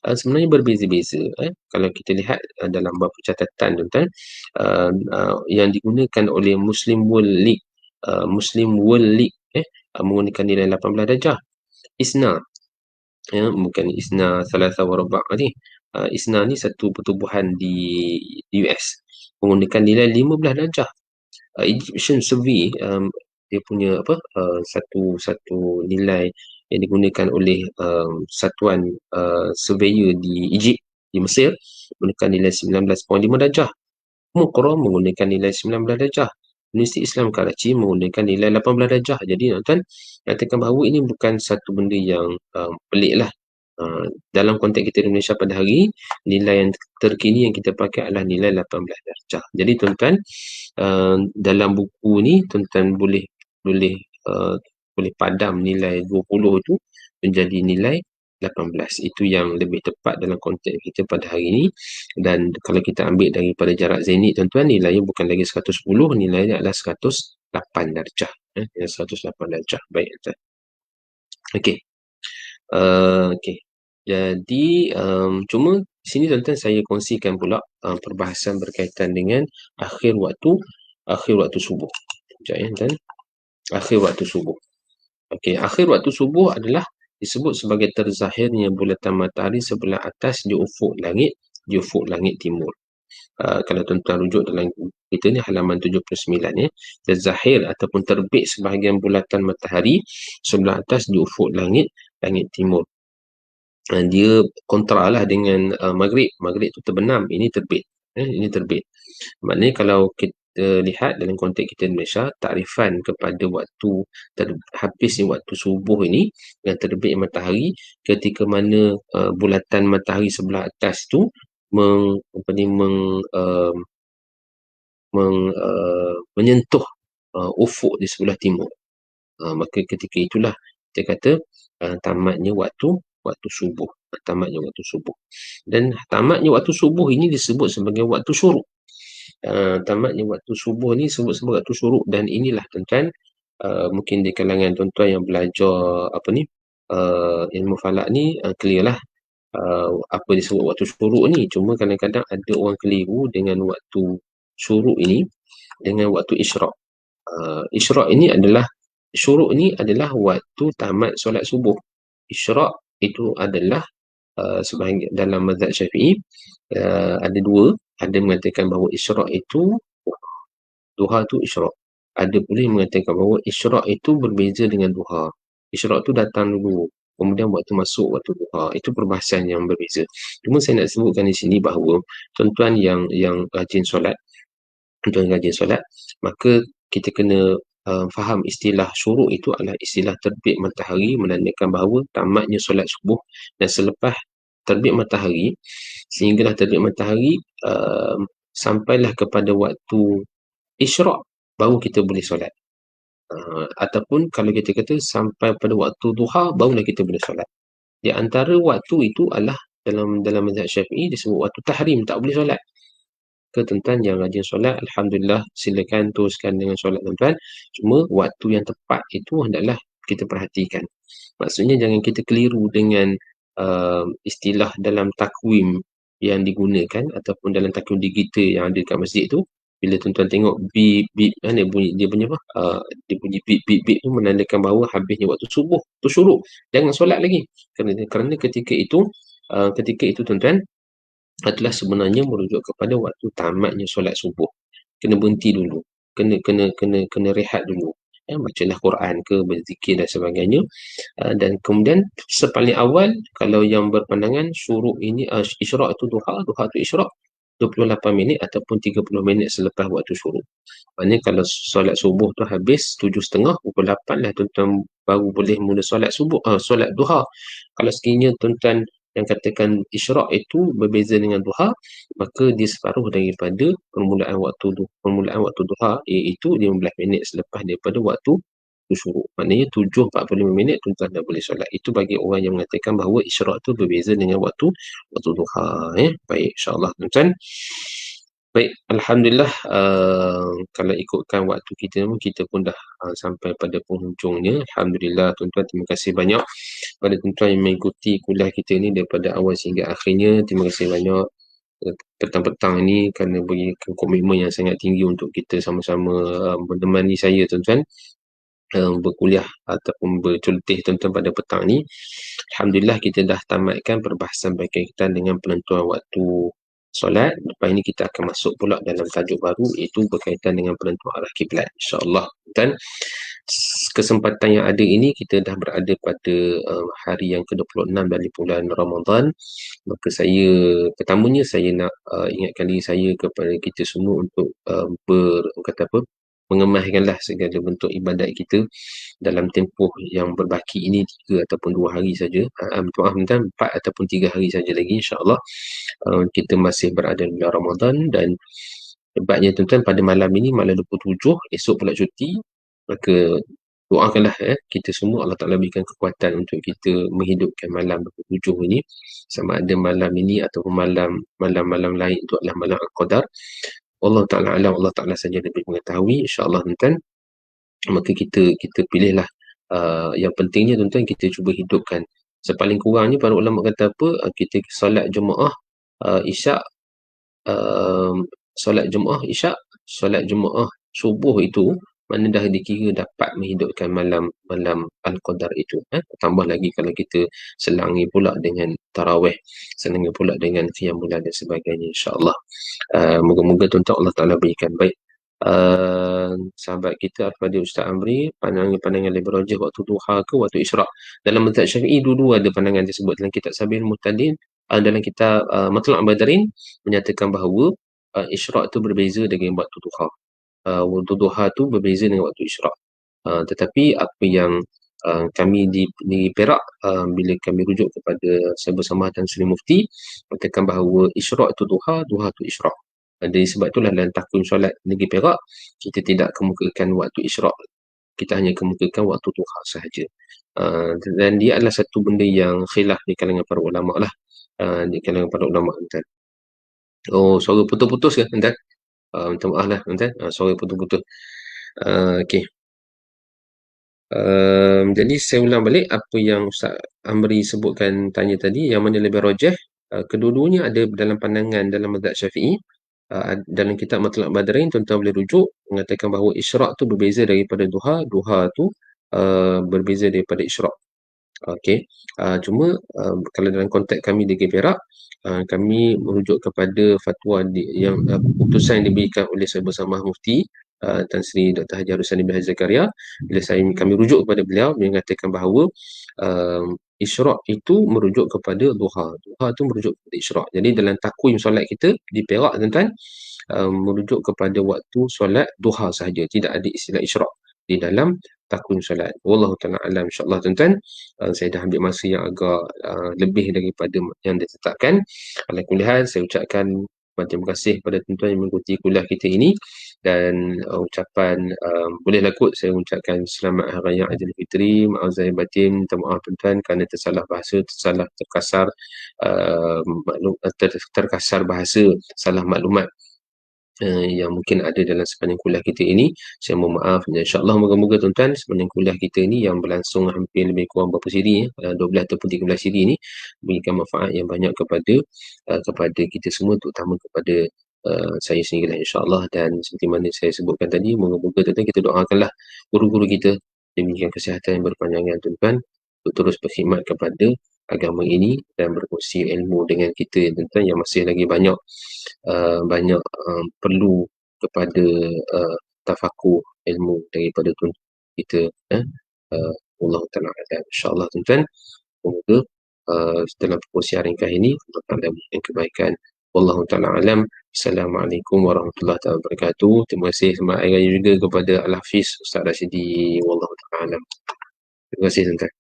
sebenarnya berbeza-beza. Kalau kita lihat dalam bab catatan tuan-tuan, yang digunakan oleh Muslim World League, menggunakan nilai 18 darjah. ISNA, bukan ISNA Thalatha wa Ruba' ni. ISNA ni satu pertubuhan di US, menggunakan nilai 15 darjah. Egyptian Survey, dia punya satu nilai yang digunakan oleh satuan surveyor di Egypt, di Mesir, menggunakan nilai 19.5 darjah. Muqra menggunakan nilai 19 darjah. Universiti Islam Karachi menggunakan nilai 18 darjah. Jadi tuan-tuan, katakan bahawa ini bukan satu benda yang pelik lah. Dalam konteks kita di Malaysia pada hari, nilai yang terkini yang kita pakai adalah nilai 18 darjah. Jadi tuan-tuan, dalam buku ni tuan-tuan boleh padam nilai 20 itu menjadi nilai 18. Itu yang lebih tepat dalam konteks kita pada hari ini. Dan kalau kita ambil daripada jarak zenit tuan-tuan, nilainya bukan lagi 110, nilainya adalah 108 darjah. 108 darjah. Baik tuan. Okey. Okey. Jadi cuma sini tuan-tuan saya kongsikan pula perbahasan berkaitan dengan akhir waktu subuh. Sekejap tuan. Akhir waktu subuh. Okey, akhir waktu subuh adalah disebut sebagai terzahirnya bulatan matahari sebelah atas di ufuk langit timur. Kalau tuan-tuan rujuk dalam kita ni halaman 79 terzahir ataupun terbit sebahagian bulatan matahari sebelah atas di ufuk langit timur. Dia kontra lah dengan maghrib. Maghrib tu terbenam, ini terbit. Ini terbit. Maknanya kalau kita lihat dalam konteks kita di Malaysia, takrifan kepada waktu habisnya waktu subuh ini yang terbit matahari ketika mana bulatan matahari sebelah atas tu menyentuh ufuk di sebelah timur. Maka ketika itulah kita kata tamatnya waktu subuh. Tamatnya waktu subuh. Dan tamatnya waktu subuh ini disebut sebagai waktu syuruk. Tamatnya waktu subuh ni disebut sebagai waktu syuruk. Dan inilah tuan-tuan, mungkin di kalangan tuan-tuan yang belajar ilmu falak ni clear lah apa disebut waktu syuruk ni. Cuma kadang-kadang ada orang keliru dengan waktu syuruk ini dengan waktu isyraq. Syuruk ini adalah waktu tamat solat subuh. Isyraq itu adalah sebahagian dalam mazhab Syafi'i ada dua. Ada mengatakan bahawa isyraq itu duha tu isyraq. Ada pula yang mengatakan bahawa isyraq itu berbeza dengan duha. Isyraq tu datang dulu, kemudian waktu masuk waktu duha. Itu perbahasan yang berbeza. Cuma saya nak sebutkan di sini bahawa tuan-tuan yang rajin solat, maka kita kena faham istilah syuruk itu adalah istilah terbit matahari, menandakan bahawa tamatnya solat subuh, dan selepas terbit matahari, sehinggalah terbit matahari sampailah kepada waktu isyraq, baru kita boleh solat. Ataupun kalau kita kata sampai pada waktu duha, barulah kita boleh solat. Di antara waktu itu adalah dalam mazhab Syafi'i disebut waktu tahrim, tak boleh solat. Ke tuan-tuan yang rajin solat, alhamdulillah, silakan teruskan dengan solat tuan-tuan. Cuma waktu yang tepat itu hendaklah kita perhatikan. Maksudnya jangan kita keliru dengan istilah dalam takwim yang digunakan ataupun dalam takwim digital yang ada kat masjid tu. Bila tuan-tuan tengok bip bip, mana bunyi dia punya apa? Dia bunyi bip bip bip tu menandakan bahawa habisnya waktu subuh, tu syuruk. Jangan solat lagi. Kerana ketika itu tuan-tuan adalah sebenarnya merujuk kepada waktu tamatnya solat subuh. Kena berhenti dulu. Kena rehat dulu. Bacalah Quran ke, berzikir dan sebagainya. Dan kemudian sepaling awal, kalau yang berpandangan syuruk ini, isyraq itu duha itu isyraq, 28 minit ataupun 30 minit selepas waktu syuruk. Maksudnya kalau solat subuh tu habis 7.30, pukul 8 lah tuan-tuan baru boleh mula solat subuh, solat duha. Kalau sekiranya tuan-tuan yang katakan isyraq itu berbeza dengan duha, maka dia separuh daripada permulaan waktu duha, iaitu 15 minit selepas daripada waktu syuruk. Maknanya 7.45 minit tuan-tuan dah boleh solat. Itu bagi orang yang mengatakan bahawa isyraq tu berbeza dengan waktu duha. Baik, insyaAllah tuan-tuan. Baik, alhamdulillah, kalau ikutkan waktu kita pun dah sampai pada penghujungnya. Alhamdulillah tuan-tuan, terima kasih banyak kepada tuan-tuan yang mengikuti kuliah kita ni daripada awal sehingga akhirnya. Terima kasih banyak petang-petang ini kerana berikan komitmen yang sangat tinggi untuk kita sama-sama menemani saya tuan-tuan berkuliah ataupun berceloteh tuan-tuan pada petang ni. Alhamdulillah kita dah tamatkan perbahasan berkaitan dengan penentuan waktu solat. Lepas ini kita akan masuk pula dalam tajuk baru, iaitu berkaitan dengan penentuan arah kiblat, insya-Allah. Dan kesempatan yang ada ini, kita dah berada pada hari yang ke-26 dari bulan Ramadan. Maka pertamanya saya nak ingatkan diri saya kepada kita semua untuk mengemahkanlah segala bentuk ibadat kita dalam tempoh yang berbaki ini 3 ataupun 2 hari saja. Maaf, 4 ataupun 3 hari saja lagi, insya-Allah. Kita masih berada di bulan Ramadan, dan sebabnya tuan-tuan pada malam ini, malam 27, esok pula cuti, maka doakanlah kita semua Allah Ta'ala berikan kekuatan untuk kita menghidupkan malam 27 ini, sama ada malam ini ataupun malam-malam lain itu adalah malam Al-Qadar. Allah Ta'ala alam, Allah Ta'ala saja lebih mengetahui, insya-Allah tuan-tuan. Maka kita pilihlah, yang pentingnya tuan-tuan, kita cuba hidupkan. Sepaling kurangnya para ulama kata apa, kita solat jemaah isyak, solat jemaah subuh itu, mana dah dikira dapat menghidupkan malam Al-Qadar itu. Tambah lagi kalau kita selangi pula dengan tarawih, selangi pula dengan qiyamul lail dan sebagainya, insya-Allah. Moga-moga tuan-tuan Allah Ta'ala berikan baik. Sahabat kita Al-Fadhil Ustaz Amri, pandangan lebih rajih waktu duha ke waktu isyraq? Dalam mazhab Syafi'i dua-dua ada pandangan tersebut. Dalam kitab Sabil Muhtadin, dalam kitab Matlaq' Badrin, menyatakan bahawa isyraq itu berbeza dengan waktu duha. Waktu duha tu berbeza dengan waktu isyraq. Tetapi apa yang kami di Perak, bila kami rujuk kepada Sahabat Samah dan Sri Mufti, katakan bahawa isyraq itu duha, duha itu isyraq. Dari sebab itulah dalam takwim solat negeri Perak, kita tidak kemukakan waktu isyraq, kita hanya kemukakan waktu duha sahaja. Dan dia adalah satu benda yang khilaf di kalangan para ulama lah, di kalangan para ulama tuan. Oh, suara putus-putus ke tuan? Minta maaf lah tuan, suara putus-putus. Okey. Jadi saya ulang balik apa yang Ustaz Amri sebutkan tanya tadi, yang mana lebih rajih. Kedua-duanya ada dalam pandangan dalam mazhab Syafi'i. Dalam kitab Matlaq' Badrin, tuan-tuan boleh rujuk mengatakan bahawa isyraq tu berbeza daripada duha, duha tu berbeza daripada isyraq. Okey, cuma kalau dalam konteks kami di Perak, kami merujuk kepada fatwa yang keputusan yang diberikan oleh Yang Bersama Mufti Tan Sri Dr. Haji Harun Sani bin Haji Zakaria. Bila kami rujuk kepada beliau, mengatakan bahawa isyraq itu merujuk kepada duha. Duha itu merujuk kepada isyraq. Jadi dalam takwim solat kita di Perak, tuan-tuan, merujuk kepada waktu solat duha sahaja, tidak ada istilah isyraq di dalam takwim solat. Wallahu ta'ala alam, insyaAllah tuan-tuan. Saya dah ambil masa yang agak lebih daripada yang ditetapkan. Alhamdulillah, saya ucapkan terima kasih kepada tuan-tuan yang mengikuti kuliah kita ini, dan ucapan bolehlah kot saya ucapkan selamat Hari Raya Aidilfitri, maaf zahir batin, minta maaf tuan-tuan kerana tersalah bahasa, terkasar terkasar bahasa, salah maklumat yang mungkin ada dalam sepanjang kuliah kita ini. Saya mohon maaf, dan insyaAllah moga-moga tuan-tuan sepanjang kuliah kita ini yang berlangsung hampir lebih kurang berapa siri, 12 ataupun 13 siri ini, berikan manfaat yang banyak kepada kita semua, terutama kepada saya sendiri insyaAllah. Dan seperti mana saya sebutkan tadi, moga-moga tuan-tuan kita doakanlah guru-guru kita diberikan kesihatan yang berpanjangan tuan-tuan, untuk terus berkhidmat kepada agama ini dan berkongsi ilmu dengan kita tuan-tuan yang masih lagi banyak perlu kepada tafakur ilmu daripada tuan kita. Allah Ta'ala alam, insyaAllah tuan-tuan. Semoga dalam perkongsian ringkas ini Allah Ta'ala memberikan kebaikan. Wallahu Ta'ala alam. Assalamualaikum warahmatullahi wabarakatuh. Terima kasih selamat hari raya juga kepada Al-Hafiz Ustaz Rashidi. Wallahu Ta'ala alam. Terima kasih tuan-tuan.